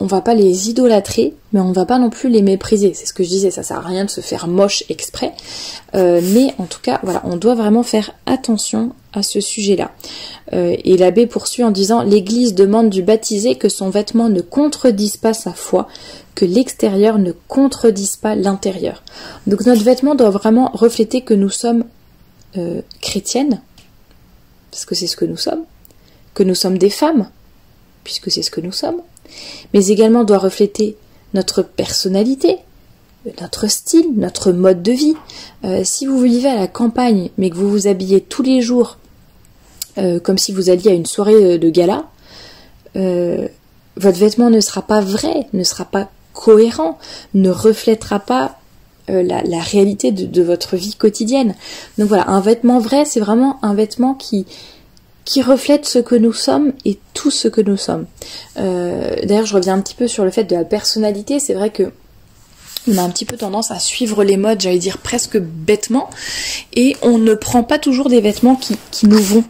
On va pas les idolâtrer, mais on va pas non plus les mépriser. C'est ce que je disais, ça sert à rien de se faire moche exprès. Mais en tout cas, voilà, on doit vraiment faire attention à ce sujet-là. Et l'abbé poursuit en disant « L'Église demande du baptisé que son vêtement ne contredise pas sa foi, que l'extérieur ne contredise pas l'intérieur. » Donc notre vêtement doit vraiment refléter que nous sommes chrétiennes, parce que c'est ce que nous sommes des femmes, puisque c'est ce que nous sommes, mais également doit refléter notre personnalité, notre style, notre mode de vie. Si vous vivez à la campagne, mais que vous vous habillez tous les jours comme si vous alliez à une soirée de gala, votre vêtement ne sera pas vrai, ne sera pas cohérent, ne reflètera pas la réalité de votre vie quotidienne. Donc voilà, un vêtement vrai, c'est vraiment un vêtement qui reflète ce que nous sommes et tout ce que nous sommes. D'ailleurs, je reviens un petit peu sur le fait de la personnalité. C'est vrai que on a un petit peu tendance à suivre les modes, j'allais dire presque bêtement, et on ne prend pas toujours des vêtements qui nous vont.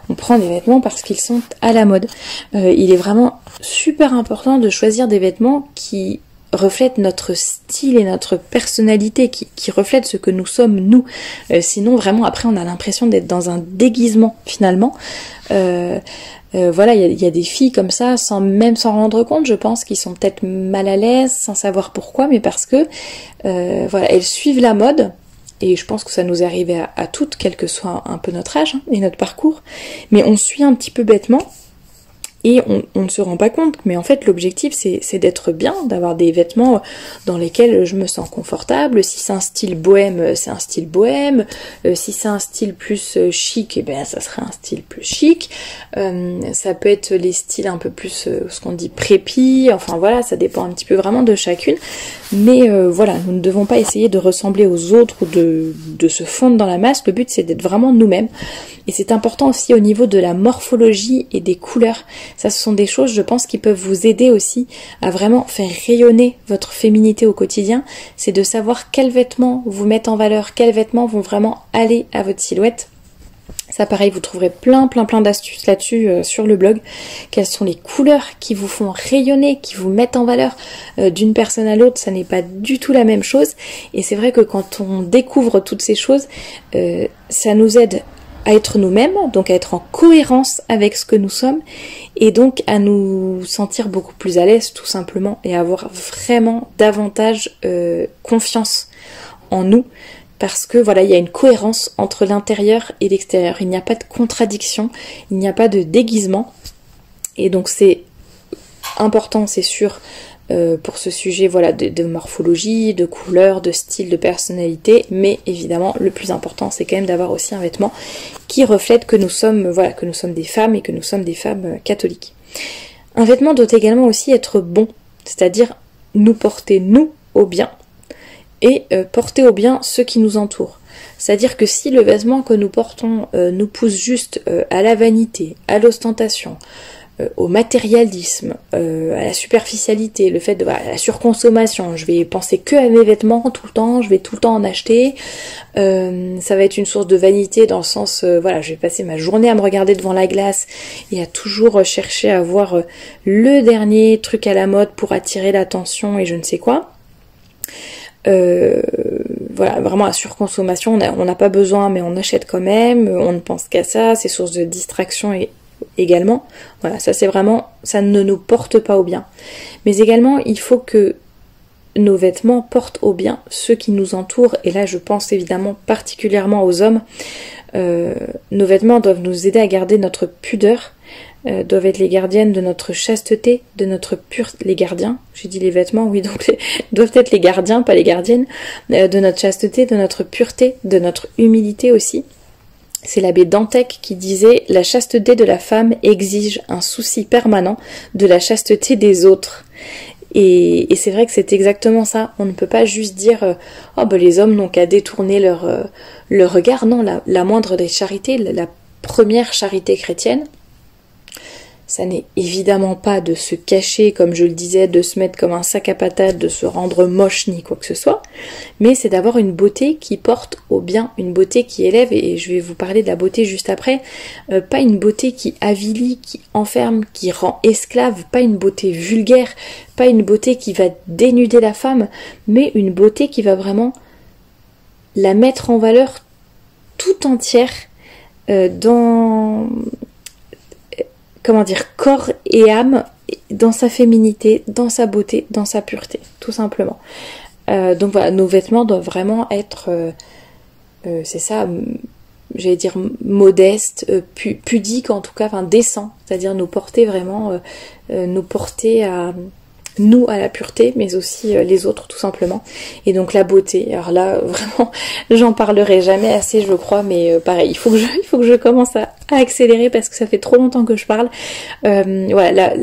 On prend des vêtements parce qu'ils sont à la mode. Il est vraiment super important de choisir des vêtements qui reflètent notre style et notre personnalité, qui reflètent ce que nous sommes nous. Sinon vraiment après on a l'impression d'être dans un déguisement finalement. Voilà, il y a des filles comme ça, sans s'en rendre compte, je pense, qui sont peut-être mal à l'aise, sans savoir pourquoi, mais parce que voilà, elles suivent la mode. Et je pense que ça nous est arrivé à toutes, quel que soit un peu notre âge et notre parcours. Mais on suit un petit peu bêtement et on ne se rend pas compte. Mais en fait, l'objectif, c'est d'être bien, d'avoir des vêtements dans lesquels je me sens confortable. Si c'est un style bohème, c'est un style bohème. Si c'est un style plus chic, eh ben ça serait un style plus chic. Ça peut être les styles un peu plus, ce qu'on dit prépi. Enfin voilà, ça dépend un petit peu vraiment de chacune. Mais voilà, nous ne devons pas essayer de ressembler aux autres ou de se fondre dans la masse. Le but, c'est d'être vraiment nous-mêmes. Et c'est important aussi au niveau de la morphologie et des couleurs. Ça, ce sont des choses, je pense, qui peuvent vous aider aussi à vraiment faire rayonner votre féminité au quotidien. C'est de savoir quels vêtements vous mettent en valeur, quels vêtements vont vraiment aller à votre silhouette. Ça pareil, vous trouverez plein d'astuces là-dessus sur le blog. Quelles sont les couleurs qui vous font rayonner, qui vous mettent en valeur d'une personne à l'autre, ça n'est pas du tout la même chose. Et c'est vrai que quand on découvre toutes ces choses, ça nous aide à être nous-mêmes, donc à être en cohérence avec ce que nous sommes, et donc à nous sentir beaucoup plus à l'aise tout simplement, et à avoir vraiment davantage confiance en nous. Parce que voilà, il y a une cohérence entre l'intérieur et l'extérieur. Il n'y a pas de contradiction, il n'y a pas de déguisement. Et donc c'est important, c'est sûr, pour ce sujet voilà, de morphologie, de couleur, de style, de personnalité. Mais évidemment, le plus important, c'est quand même d'avoir aussi un vêtement qui reflète que nous sommes, voilà, que nous sommes des femmes et que nous sommes des femmes catholiques. Un vêtement doit également aussi être bon, c'est-à-dire nous porter nous au bien. Et porter au bien ceux qui nous entourent. C'est-à-dire que si le vêtement que nous portons nous pousse juste à la vanité, à l'ostentation, au matérialisme, à la superficialité, le fait de voilà, la surconsommation, je vais penser que à mes vêtements tout le temps, je vais tout le temps en acheter, ça va être une source de vanité dans le sens, voilà, je vais passer ma journée à me regarder devant la glace et à toujours chercher à avoir le dernier truc à la mode pour attirer l'attention et je ne sais quoi. Voilà, vraiment la surconsommation, on n'a pas besoin mais on achète quand même, on ne pense qu'à ça, c'est source de distraction également. Voilà, ça c'est vraiment, ça ne nous porte pas au bien. Mais également, il faut que nos vêtements portent au bien ceux qui nous entourent, et là je pense évidemment particulièrement aux hommes. Nos vêtements doivent nous aider à garder notre pudeur, doivent être les gardiennes de notre chasteté, de notre pureté, les gardiens, j'ai dit les vêtements, oui, donc doivent être les gardiens, pas les gardiennes, de notre chasteté, de notre pureté, de notre humilité aussi. C'est l'abbé Dantec qui disait « La chasteté de la femme exige un souci permanent de la chasteté des autres ». Et c'est vrai que c'est exactement ça. On ne peut pas juste dire oh ben les hommes n'ont qu'à détourner leur regard. Non, la moindre des charités, la première charité chrétienne, ça n'est évidemment pas de se cacher, comme je le disais, de se mettre comme un sac à patates, de se rendre moche ni quoi que ce soit, mais c'est d'avoir une beauté qui porte au bien, une beauté qui élève, et je vais vous parler de la beauté juste après, pas une beauté qui avilit, qui enferme, qui rend esclave, pas une beauté vulgaire, pas une beauté qui va dénuder la femme, mais une beauté qui va vraiment la mettre en valeur tout entière dans... comment dire, corps et âme, dans sa féminité, dans sa beauté, dans sa pureté, tout simplement. Donc voilà, nos vêtements doivent vraiment être, c'est ça, j'allais dire modestes, pudiques en tout cas, enfin décents, c'est-à-dire nous porter vraiment, nous porter à nous à la pureté, mais aussi les autres tout simplement. Et donc la beauté, alors là vraiment j'en parlerai jamais assez je crois, mais pareil, il faut que je commence à accélérer parce que ça fait trop longtemps que je parle. Voilà,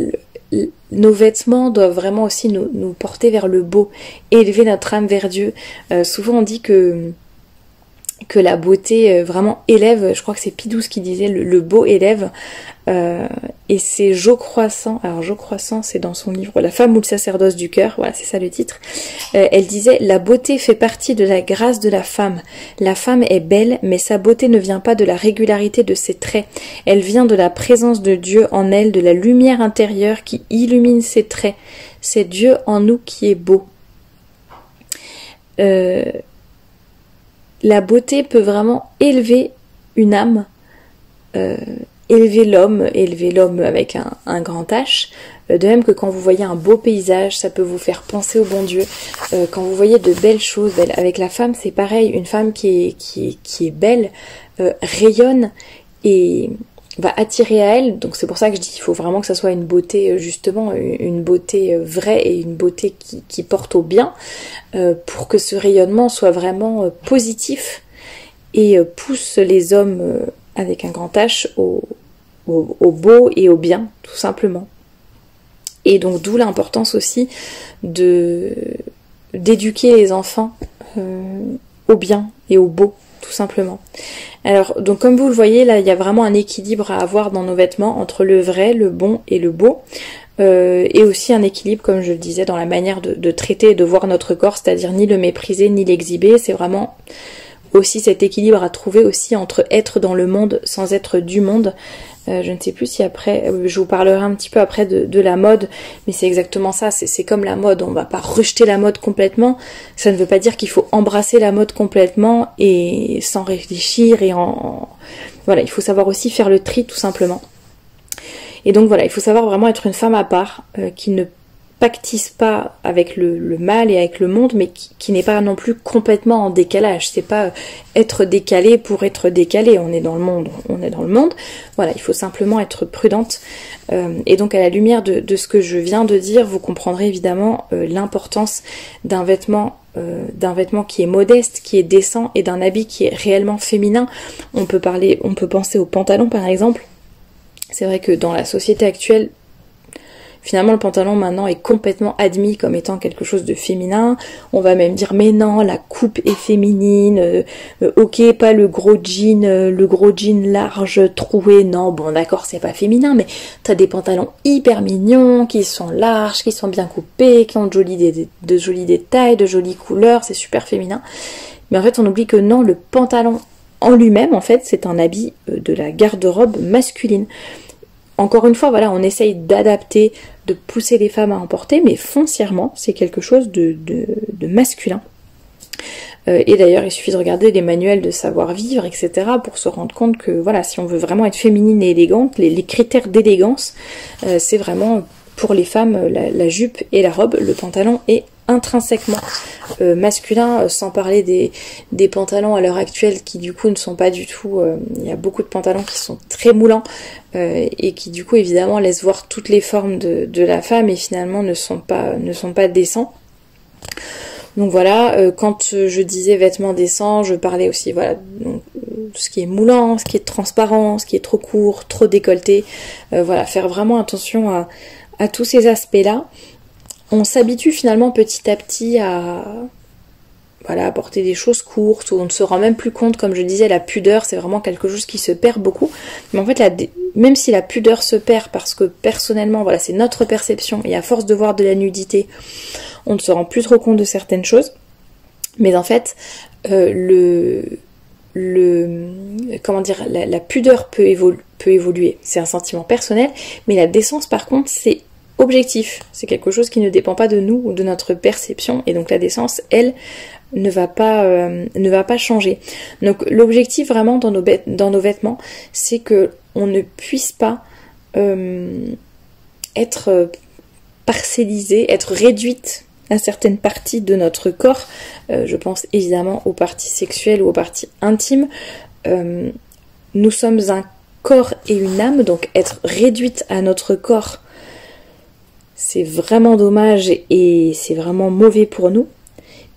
nos vêtements doivent vraiment aussi nous porter vers le beau, élever notre âme vers Dieu. Souvent on dit que la beauté vraiment élève, je crois que c'est Pie XII qui disait le beau élève, et c'est Jo Croissant, alors Jo Croissant c'est dans son livre La femme ou le sacerdoce du cœur, voilà c'est ça le titre, elle disait: la beauté fait partie de la grâce de la femme est belle, mais sa beauté ne vient pas de la régularité de ses traits, elle vient de la présence de Dieu en elle, de la lumière intérieure qui illumine ses traits, c'est Dieu en nous qui est beau. La beauté peut vraiment élever une âme, élever l'homme avec un grand H. De même que quand vous voyez un beau paysage, ça peut vous faire penser au bon Dieu. Quand vous voyez de belles choses, avec la femme c'est pareil, une femme qui est belle, rayonne et va attirer à elle. Donc c'est pour ça que je dis qu'il faut vraiment que ça soit une beauté, justement, une beauté vraie et une beauté qui porte au bien, pour que ce rayonnement soit vraiment positif et pousse les hommes avec un grand H au beau et au bien, tout simplement. Et donc d'où l'importance aussi d'éduquer les enfants au bien et au beau, tout simplement. Alors, donc comme vous le voyez, là, il y a vraiment un équilibre à avoir dans nos vêtements entre le vrai, le bon et le beau. Et aussi un équilibre, comme je le disais, dans la manière de traiter et de voir notre corps, c'est-à-dire ni le mépriser, ni l'exhiber. C'est vraiment aussi cet équilibre à trouver aussi entre être dans le monde sans être du monde. Je ne sais plus si après, je vous parlerai un petit peu après de la mode, mais c'est exactement ça, c'est comme la mode, on va pas rejeter la mode complètement, ça ne veut pas dire qu'il faut embrasser la mode complètement et sans réfléchir et voilà, il faut savoir aussi faire le tri tout simplement. Et donc voilà, il faut savoir vraiment être une femme à part, qui ne pactise pas avec le mal et avec le monde, mais qui n'est pas non plus complètement en décalage. C'est pas être décalé pour être décalé. On est dans le monde, on est dans le monde. Voilà, il faut simplement être prudente. Et donc à la lumière de ce que je viens de dire, vous comprendrez évidemment l'importance d'un vêtement qui est modeste, qui est décent, et d'un habit qui est réellement féminin. On peut penser au pantalon par exemple. C'est vrai que dans la société actuelle, finalement, le pantalon maintenant est complètement admis comme étant quelque chose de féminin. On va même dire mais non, la coupe est féminine. Ok, pas le gros jean large troué. Non, bon d'accord, c'est pas féminin, mais t'as des pantalons hyper mignons, qui sont larges, qui sont bien coupés, qui ont de jolis détails, de jolies couleurs. C'est super féminin. Mais en fait, on oublie que non, le pantalon en lui-même, en fait, c'est un habit de la garde-robe masculine. Encore une fois, voilà, on essaye d'adapter, de pousser les femmes à en porter, mais foncièrement, c'est quelque chose de masculin. Et d'ailleurs, il suffit de regarder les manuels de savoir-vivre, etc., pour se rendre compte que, voilà, si on veut vraiment être féminine et élégante, les critères d'élégance, c'est vraiment, pour les femmes, la jupe et la robe. Le pantalon est intrinsèquement masculin, sans parler des pantalons à l'heure actuelle qui du coup ne sont pas du tout, il y a beaucoup de pantalons qui sont très moulants et qui du coup évidemment laissent voir toutes les formes de la femme et finalement ne sont pas décents. Donc voilà, quand je disais vêtements décents, je parlais aussi, voilà, donc, ce qui est moulant, ce qui est transparent, ce qui est trop court, trop décolleté, voilà, faire vraiment attention à tous ces aspects-là. On s'habitue finalement petit à petit à porter des choses courtes, où on ne se rend même plus compte, comme je disais, la pudeur, c'est vraiment quelque chose qui se perd beaucoup. Mais en fait, même si la pudeur se perd, parce que personnellement, voilà, c'est notre perception, et à force de voir de la nudité, on ne se rend plus trop compte de certaines choses. Mais en fait, la pudeur peut évoluer. C'est un sentiment personnel, mais la décence, par contre, c'est objectif, c'est quelque chose qui ne dépend pas de nous ou de notre perception, et donc la décence, elle, ne va pas changer. Donc l'objectif vraiment dans nos vêtements, c'est que on ne puisse pas être parcellisé, être réduite à certaines parties de notre corps. Je pense évidemment aux parties sexuelles ou aux parties intimes. Nous sommes un corps et une âme, donc être réduite à notre corps, c'est vraiment dommage et c'est vraiment mauvais pour nous.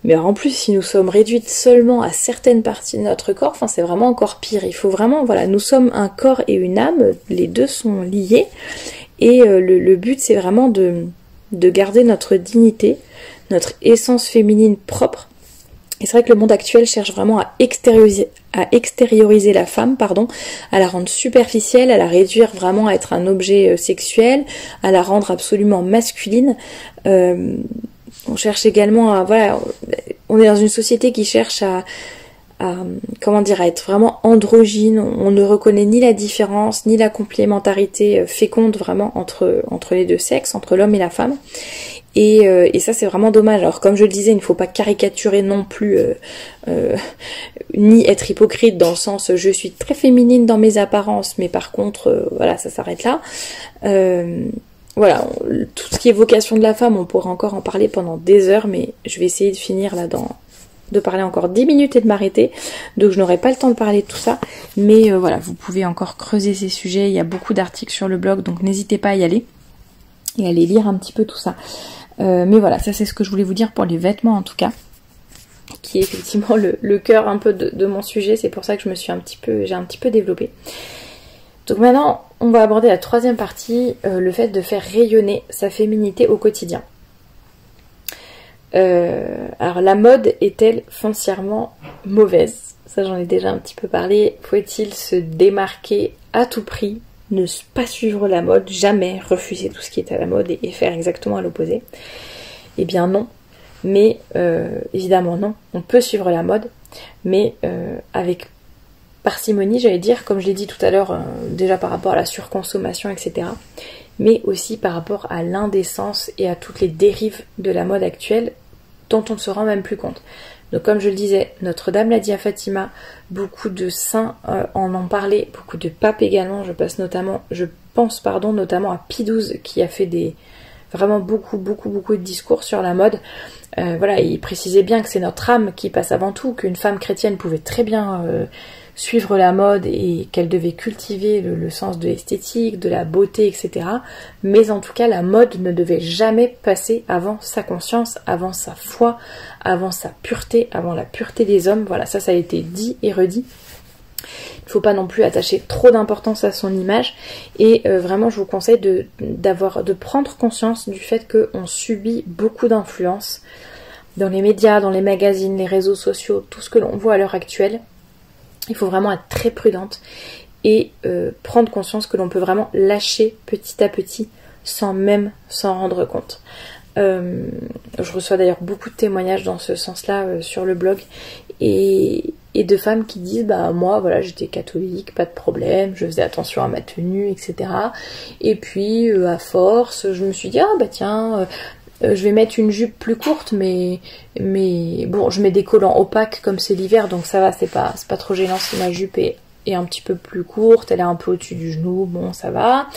Mais en plus, si nous sommes réduites seulement à certaines parties de notre corps, enfin c'est vraiment encore pire. Il faut vraiment, voilà, nous sommes un corps et une âme, les deux sont liés. Et le but, c'est vraiment de garder notre dignité, notre essence féminine propre. Et c'est vrai que le monde actuel cherche vraiment à extérioriser la femme, à la rendre superficielle, à la réduire vraiment à être un objet sexuel, à la rendre absolument masculine. On cherche également à, voilà, on est dans une société qui cherche à être vraiment androgyne. On ne reconnaît ni la différence, ni la complémentarité féconde vraiment entre les deux sexes, entre l'homme et la femme. Et ça c'est vraiment dommage. Alors comme je le disais, il ne faut pas caricaturer non plus, ni être hypocrite dans le sens je suis très féminine dans mes apparences, mais par contre voilà, ça s'arrête là. Voilà, tout ce qui est vocation de la femme, on pourrait encore en parler pendant des heures, mais je vais essayer de finir là de parler encore 10 minutes et de m'arrêter, donc je n'aurai pas le temps de parler de tout ça, mais voilà, vous pouvez encore creuser ces sujets, il y a beaucoup d'articles sur le blog, donc n'hésitez pas à y aller et à aller lire un petit peu tout ça. Mais voilà, ça c'est ce que je voulais vous dire pour les vêtements en tout cas, qui est effectivement le cœur un peu de mon sujet, c'est pour ça que j'ai un petit peu développé. Donc maintenant, on va aborder la troisième partie, le fait de faire rayonner sa féminité au quotidien. Alors la mode est-elle foncièrement mauvaise? Ça j'en ai déjà un petit peu parlé. Faut-il se démarquer à tout prix? Ne pas suivre la mode, jamais refuser tout ce qui est à la mode et faire exactement à l'opposé? Eh bien non, mais évidemment non, on peut suivre la mode, mais avec parcimonie, j'allais dire, comme je l'ai dit tout à l'heure, déjà par rapport à la surconsommation, etc., mais aussi par rapport à l'indécence et à toutes les dérives de la mode actuelle dont on ne se rend même plus compte. Donc comme je le disais, Notre-Dame l'a dit à Fatima, beaucoup de saints en ont parlé, beaucoup de papes également, je pense notamment à Pie XII qui a fait vraiment beaucoup de discours sur la mode. Voilà, il précisait bien que c'est notre âme qui passe avant tout, qu'une femme chrétienne pouvait très bien suivre la mode et qu'elle devait cultiver le sens de l'esthétique, de la beauté, etc. Mais en tout cas, la mode ne devait jamais passer avant sa conscience, avant sa foi, avant sa pureté, avant la pureté des hommes. Voilà, ça a été dit et redit. Il ne faut pas non plus attacher trop d'importance à son image et vraiment je vous conseille de prendre conscience du fait qu'on subit beaucoup d'influence dans les médias, dans les magazines, les réseaux sociaux, tout ce que l'on voit à l'heure actuelle. Il faut vraiment être très prudente et prendre conscience que l'on peut vraiment lâcher petit à petit sans même s'en rendre compte. Je reçois d'ailleurs beaucoup de témoignages dans ce sens-là sur le blog et de femmes qui disent bah moi voilà j'étais catholique, pas de problème, je faisais attention à ma tenue, etc. Et puis à force je me suis dit ah bah tiens je vais mettre une jupe plus courte mais bon je mets des collants opaques comme c'est l'hiver donc ça va, c'est pas trop gênant si ma jupe est un petit peu plus courte, elle est un peu au-dessus du genou, bon ça va.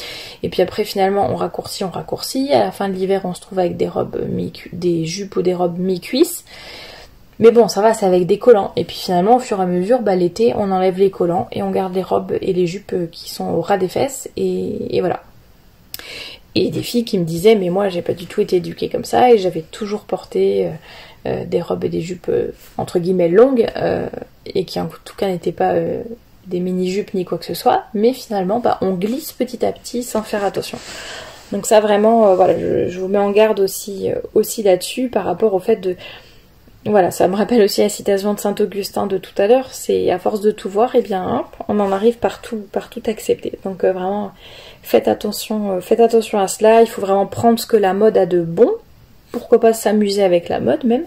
Et puis après finalement on raccourcit, à la fin de l'hiver on se trouve avec des jupes ou des robes mi-cuisses. Mais bon ça va, c'est avec des collants. Et puis finalement au fur et à mesure, l'été on enlève les collants et on garde les robes et les jupes qui sont au ras des fesses et voilà. Et des filles qui me disaient mais moi j'ai pas du tout été éduquée comme ça et j'avais toujours porté des robes et des jupes entre guillemets longues et qui en tout cas n'étaient pas des mini-jupes ni quoi que ce soit, mais finalement on glisse petit à petit sans faire attention. Donc ça vraiment, voilà, je vous mets en garde aussi là-dessus par rapport au fait de... Voilà, ça me rappelle aussi la citation de Saint-Augustin de tout à l'heure, c'est à force de tout voir, et bien hop, on en arrive par tout accepter. Donc vraiment, faites attention à cela, il faut vraiment prendre ce que la mode a de bon, pourquoi pas s'amuser avec la mode même,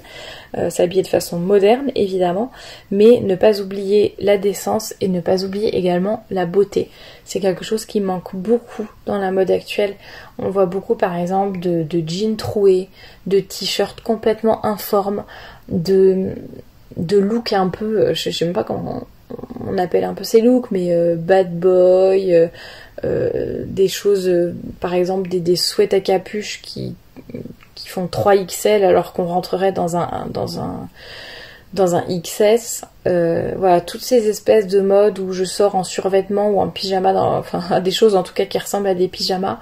s'habiller de façon moderne évidemment, mais ne pas oublier la décence et ne pas oublier également la beauté. C'est quelque chose qui manque beaucoup dans la mode actuelle. On voit beaucoup par exemple de jeans troués, de t-shirts complètement informes, de looks un peu, je sais même pas comment on appelle un peu ces looks, mais bad boy, des choses, par exemple des sweats à capuche qui font 3XL alors qu'on rentrerait dans un XS. Voilà, toutes ces espèces de modes où je sors en survêtement ou en pyjama, enfin des choses en tout cas qui ressemblent à des pyjamas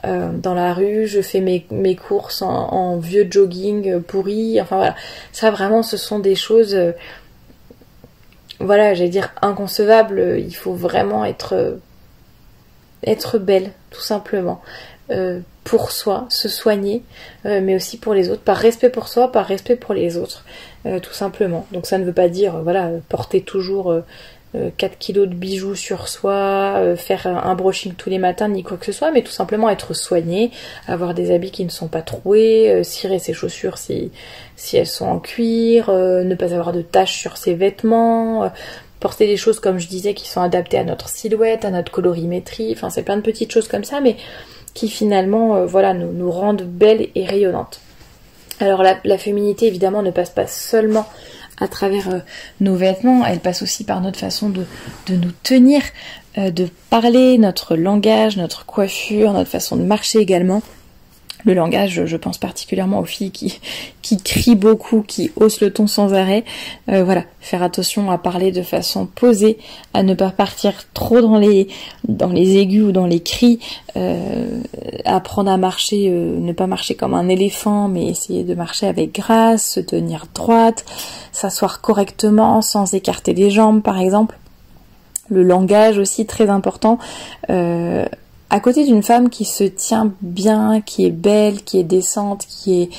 dans la rue, je fais mes courses en vieux jogging pourri, enfin voilà, ça vraiment ce sont des choses voilà, j'allais dire inconcevables. Il faut vraiment être être belle, tout simplement. Pour soi, se soigner, mais aussi pour les autres, par respect pour soi, par respect pour les autres, tout simplement. Donc ça ne veut pas dire, voilà, porter toujours 4 kilos de bijoux sur soi, faire un brushing tous les matins, ni quoi que ce soit, mais tout simplement être soigné, avoir des habits qui ne sont pas troués, cirer ses chaussures si elles sont en cuir, ne pas avoir de taches sur ses vêtements, porter des choses, comme je disais, qui sont adaptées à notre silhouette, à notre colorimétrie, enfin c'est plein de petites choses comme ça, mais qui finalement voilà, nous rendent belles et rayonnantes. Alors la féminité évidemment ne passe pas seulement à travers nos vêtements, elle passe aussi par notre façon de nous tenir, de parler, notre langage, notre coiffure, notre façon de marcher également. Le langage, je pense particulièrement aux filles qui crient beaucoup, qui haussent le ton sans arrêt. Voilà, faire attention à parler de façon posée, à ne pas partir trop dans les aigus ou dans les cris, apprendre à marcher, ne pas marcher comme un éléphant, mais essayer de marcher avec grâce, se tenir droite, s'asseoir correctement sans écarter les jambes par exemple. Le langage aussi très important. À côté d'une femme qui se tient bien, qui est belle, qui est décente, qui est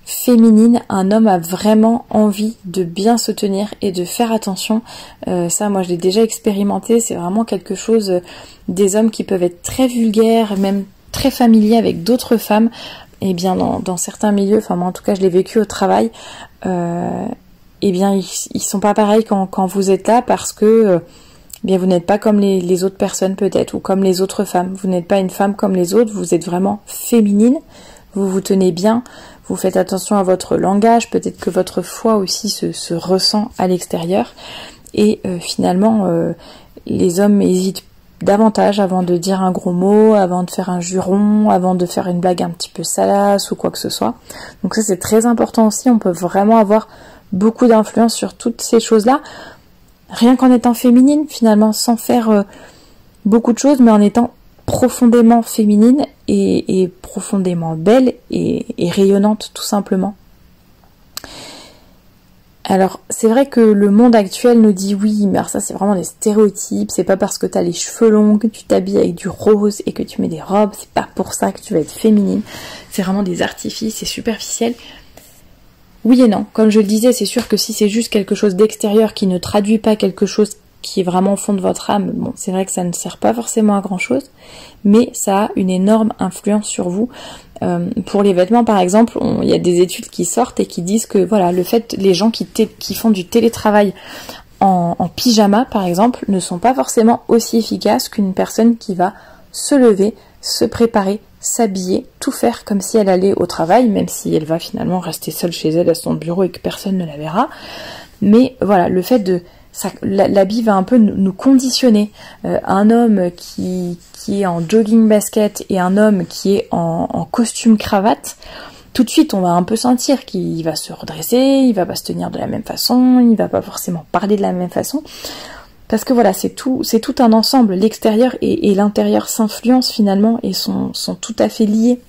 féminine, un homme a vraiment envie de bien se tenir et de faire attention. Ça, moi, je l'ai déjà expérimenté. C'est vraiment quelque chose, des hommes qui peuvent être très vulgaires, même très familiers avec d'autres femmes. Et bien, dans certains milieux, enfin moi en tout cas, je l'ai vécu au travail. Et bien, ils sont pas pareils quand vous êtes là parce que bien vous n'êtes pas comme les autres personnes peut-être, ou comme les autres femmes. Vous n'êtes pas une femme comme les autres, vous êtes vraiment féminine, vous vous tenez bien, vous faites attention à votre langage, peut-être que votre foi aussi se ressent à l'extérieur. Et finalement, les hommes hésitent davantage avant de dire un gros mot, avant de faire un juron, avant de faire une blague un petit peu salace ou quoi que ce soit. Donc ça c'est très important aussi, on peut vraiment avoir beaucoup d'influence sur toutes ces choses-là. Rien qu'en étant féminine, finalement, sans faire beaucoup de choses, mais en étant profondément féminine et profondément belle et rayonnante, tout simplement. Alors, c'est vrai que le monde actuel nous dit oui, mais alors ça, c'est vraiment des stéréotypes, c'est pas parce que t'as les cheveux longs, que tu t'habilles avec du rose et que tu mets des robes, c'est pas pour ça que tu vas être féminine. C'est vraiment des artifices, c'est superficiel. Oui et non, comme je le disais, c'est sûr que si c'est juste quelque chose d'extérieur qui ne traduit pas quelque chose qui est vraiment au fond de votre âme, bon, c'est vrai que ça ne sert pas forcément à grand chose, mais ça a une énorme influence sur vous. Pour les vêtements par exemple, il y a des études qui sortent et qui disent que voilà, le fait, les gens qui font du télétravail en pyjama par exemple, ne sont pas forcément aussi efficaces qu'une personne qui va se lever, se préparer, s'habiller, tout faire comme si elle allait au travail, même si elle va finalement rester seule chez elle à son bureau et que personne ne la verra. Mais voilà, le fait de... l'habit va un peu nous conditionner. Un homme qui est en jogging basket et un homme qui est en costume cravate, tout de suite on va un peu sentir qu'il va se redresser, il va pas se tenir de la même façon, il va pas forcément parler de la même façon. Parce que voilà, c'est tout un ensemble. L'extérieur et l'intérieur s'influencent finalement et sont tout à fait liés.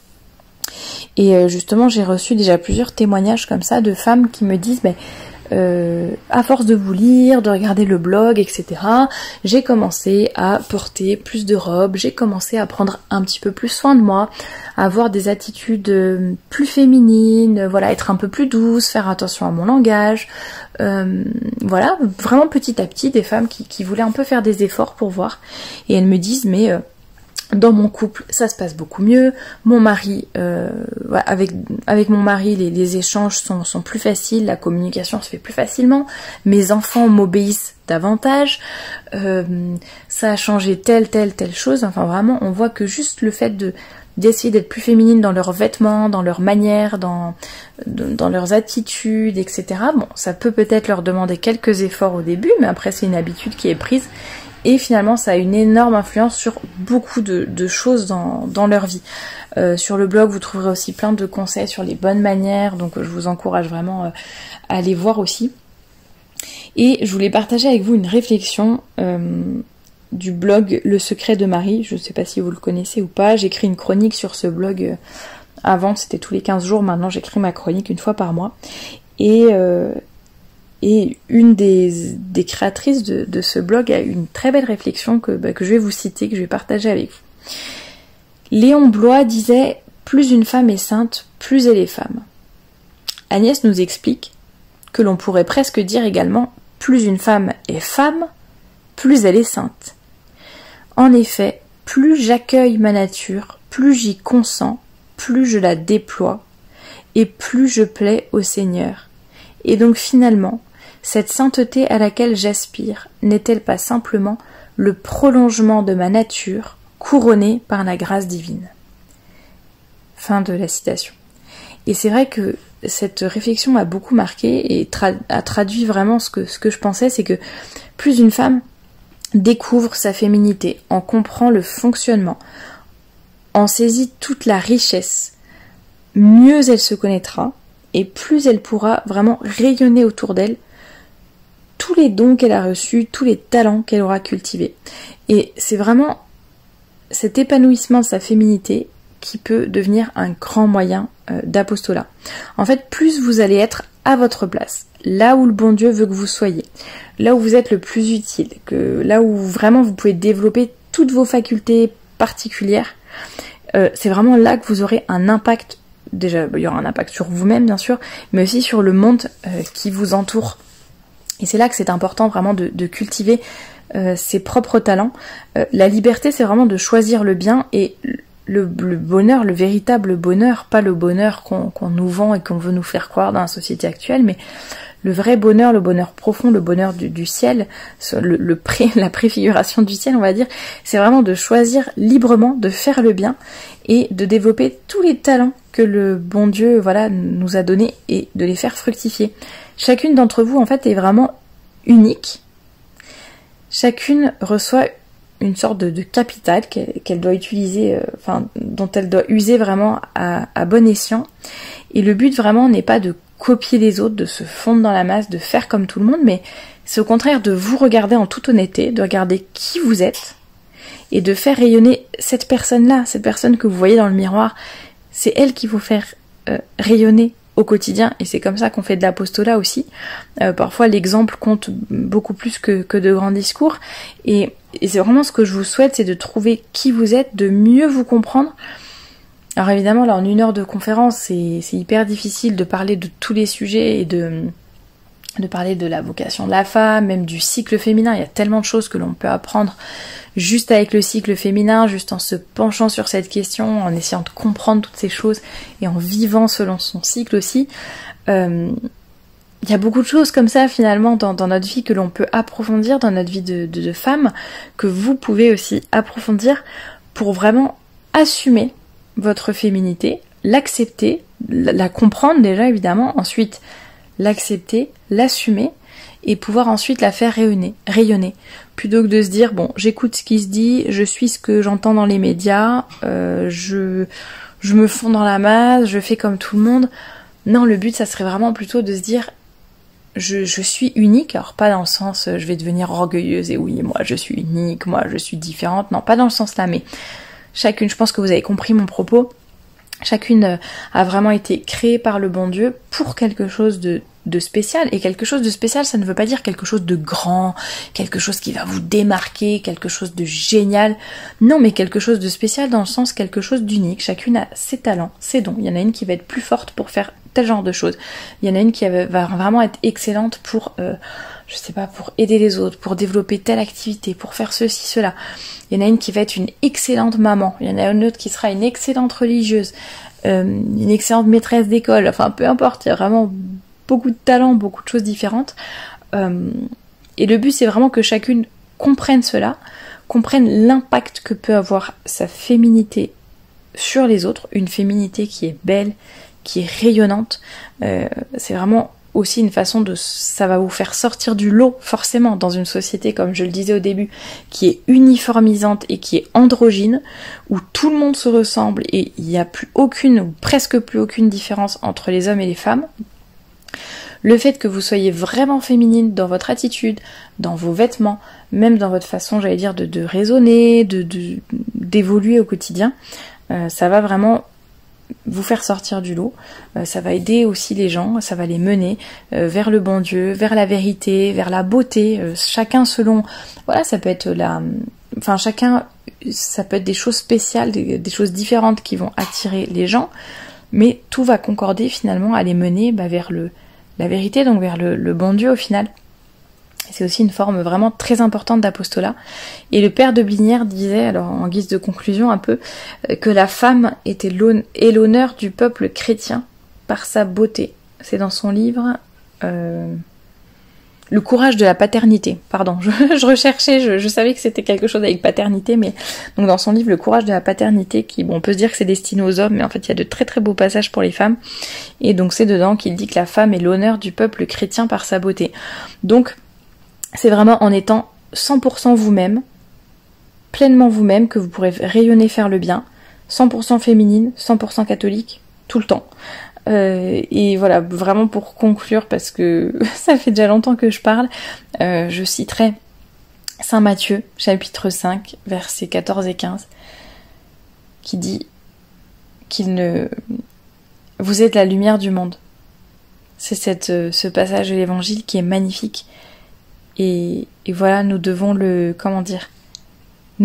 Et justement, j'ai reçu déjà plusieurs témoignages comme ça de femmes qui me disent à force de vous lire, de regarder le blog, etc., j'ai commencé à porter plus de robes, j'ai commencé à prendre un petit peu plus soin de moi, à avoir des attitudes plus féminines, voilà, être un peu plus douce, faire attention à mon langage, voilà, vraiment petit à petit, des femmes qui voulaient un peu faire des efforts pour voir, et elles me disent, mais dans mon couple, ça se passe beaucoup mieux. Mon mari, avec mon mari, les échanges sont plus faciles, la communication se fait plus facilement. Mes enfants m'obéissent davantage. Ça a changé telle chose. Enfin, vraiment, on voit que juste le fait d'essayer d'être plus féminine dans leurs vêtements, dans leurs manières, dans leurs attitudes, etc. Bon, ça peut-être leur demander quelques efforts au début, mais après, c'est une habitude qui est prise. Et finalement, ça a une énorme influence sur beaucoup de choses dans leur vie. Sur le blog, vous trouverez aussi plein de conseils sur les bonnes manières, donc je vous encourage vraiment à aller voir aussi. Et je voulais partager avec vous une réflexion du blog Le Secret de Marie. Je ne sais pas si vous le connaissez ou pas. J'écris une chronique sur ce blog. Avant, c'était tous les 15 jours. Maintenant, j'écris ma chronique une fois par mois. Et une des créatrices de ce blog a une très belle réflexion que je vais vous citer, que je vais partager avec vous. Léon Bloy disait « Plus une femme est sainte, plus elle est femme ». Agnès nous explique que l'on pourrait presque dire également « Plus une femme est femme, plus elle est sainte ». En effet, plus j'accueille ma nature, plus j'y consens, plus je la déploie, et plus je plais au Seigneur. Et donc finalement, cette sainteté à laquelle j'aspire n'est-elle pas simplement le prolongement de ma nature, couronnée par la grâce divine? Fin de la citation. Et c'est vrai que cette réflexion m'a beaucoup marquée et a traduit vraiment ce que je pensais, c'est que plus une femme découvre sa féminité, en comprend le fonctionnement, en saisit toute la richesse, mieux elle se connaîtra et plus elle pourra vraiment rayonner autour d'elle tous les dons qu'elle a reçus, tous les talents qu'elle aura cultivés. Et c'est vraiment cet épanouissement de sa féminité qui peut devenir un grand moyen d'apostolat. En fait, plus vous allez être à votre place, là où le bon Dieu veut que vous soyez, là où vous êtes le plus utile, là où vraiment vous pouvez développer toutes vos facultés particulières, c'est vraiment là que vous aurez un impact. Déjà, il y aura un impact sur vous-même, bien sûr, mais aussi sur le monde qui vous entoure. Et c'est là que c'est important vraiment de cultiver ses propres talents. La liberté, c'est vraiment de choisir le bien et le bonheur, le véritable bonheur, pas le bonheur qu'on nous vend et qu'on veut nous faire croire dans la société actuelle, mais le vrai bonheur, le bonheur profond, le bonheur du ciel, la préfiguration du ciel, on va dire, c'est vraiment de choisir librement, de faire le bien et de développer tous les talents que le bon Dieu, voilà, nous a donnés et de les faire fructifier. Chacune d'entre vous, en fait, est vraiment unique. Chacune reçoit une sorte de capital qu'elle doit utiliser, dont elle doit user vraiment à bon escient. Et le but vraiment n'est pas de copier les autres, de se fondre dans la masse, de faire comme tout le monde, mais c'est au contraire de vous regarder en toute honnêteté, de regarder qui vous êtes et de faire rayonner cette personne-là, cette personne que vous voyez dans le miroir. C'est elle qui vous fait rayonner au quotidien, et c'est comme ça qu'on fait de l'apostolat aussi. Parfois l'exemple compte beaucoup plus que de grands discours, et c'est vraiment ce que je vous souhaite, c'est de trouver qui vous êtes, de mieux vous comprendre. Alors évidemment, là en 1 heure de conférence, c'est hyper difficile de parler de tous les sujets et de parler de la vocation de la femme, même du cycle féminin. Il y a tellement de choses que l'on peut apprendre juste avec le cycle féminin, juste en se penchant sur cette question, en essayant de comprendre toutes ces choses et en vivant selon son cycle aussi. Il y a beaucoup de choses comme ça finalement dans notre vie que l'on peut approfondir, dans notre vie de femme, que vous pouvez aussi approfondir pour vraiment assumer votre féminité, l'accepter, la comprendre déjà évidemment, ensuite l'accepter, l'assumer et pouvoir ensuite la faire rayonner. Plutôt que de se dire, bon, j'écoute ce qui se dit, je suis ce que j'entends dans les médias, je me fonds dans la masse, je fais comme tout le monde. Non, le but, ça serait vraiment plutôt de se dire, je suis unique, alors pas dans le sens, je vais devenir orgueilleuse et oui, moi je suis unique, moi je suis différente, non, pas dans le sens là, mais chacune, je pense que vous avez compris mon propos, chacune a vraiment été créée par le bon Dieu pour quelque chose de spécial, et quelque chose de spécial, ça ne veut pas dire quelque chose de grand, quelque chose qui va vous démarquer, quelque chose de génial, non, mais quelque chose de spécial dans le sens quelque chose d'unique. Chacune a ses talents, ses dons. Il y en a une qui va être plus forte pour faire tel genre de choses, il y en a une qui va vraiment être excellente pour je sais pas, pour aider les autres, pour développer telle activité, pour faire ceci, cela. Il y en a une qui va être une excellente maman, il y en a une autre qui sera une excellente religieuse, une excellente maîtresse d'école, enfin peu importe, il y a vraiment beaucoup de talents, beaucoup de choses différentes. Et le but, c'est vraiment que chacune comprenne cela, comprenne l'impact que peut avoir sa féminité sur les autres, une féminité qui est belle, qui est rayonnante. C'est vraiment aussi une façon ça va vous faire sortir du lot, forcément, dans une société, comme je le disais au début, qui est uniformisante et qui est androgyne, où tout le monde se ressemble et il n'y a plus aucune, ou presque plus aucune différence entre les hommes et les femmes. Le fait que vous soyez vraiment féminine dans votre attitude, dans vos vêtements, même dans votre façon, j'allais dire, de raisonner, d'évoluer au quotidien, ça va vraiment vous faire sortir du lot, ça va aider aussi les gens, ça va les mener vers le bon Dieu, vers la vérité, vers la beauté, chacun selon, voilà, ça peut être chacun ça peut être des choses spéciales, des choses différentes qui vont attirer les gens, mais tout va concorder finalement à les mener vers la vérité, donc vers le bon Dieu au final. C'est aussi une forme vraiment très importante d'apostolat. Et le père de Blinière disait, alors en guise de conclusion un peu, que la femme était l'honneur du peuple chrétien par sa beauté. C'est dans son livre Le courage de la paternité. Pardon, je recherchais, je savais que c'était quelque chose avec paternité, mais donc dans son livre Le courage de la paternité, qui, bon, on peut se dire que c'est destiné aux hommes, mais en fait il y a de très très beaux passages pour les femmes. Et donc c'est dedans qu'il dit que la femme est l'honneur du peuple chrétien par sa beauté. Donc c'est vraiment en étant 100% vous-même, pleinement vous-même, que vous pourrez rayonner, faire le bien, 100% féminine, 100% catholique, tout le temps. Et voilà, vraiment pour conclure, parce que ça fait déjà longtemps que je parle, je citerai Saint Matthieu, chapitre 5, versets 14 et 15, qui dit vous êtes la lumière du monde. C'est ce passage de l'évangile qui est magnifique. Et voilà, nous devons ne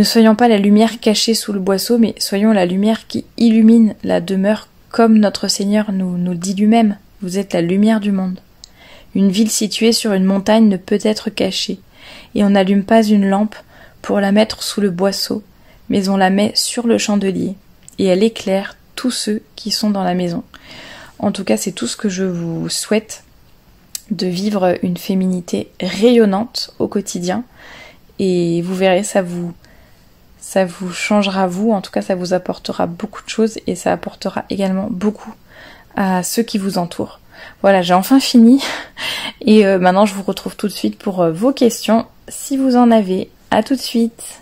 soyons pas la lumière cachée sous le boisseau, mais soyons la lumière qui illumine la demeure, comme notre Seigneur nous le dit lui-même. Vous êtes la lumière du monde. Une ville située sur une montagne ne peut être cachée, et on n'allume pas une lampe pour la mettre sous le boisseau, mais on la met sur le chandelier, et elle éclaire tous ceux qui sont dans la maison. En tout cas, c'est tout ce que je vous souhaite, de vivre une féminité rayonnante au quotidien, et vous verrez, ça vous changera vous, en tout cas ça vous apportera beaucoup de choses, et ça apportera également beaucoup à ceux qui vous entourent. Voilà, j'ai enfin fini, et maintenant je vous retrouve tout de suite pour vos questions, si vous en avez. À tout de suite.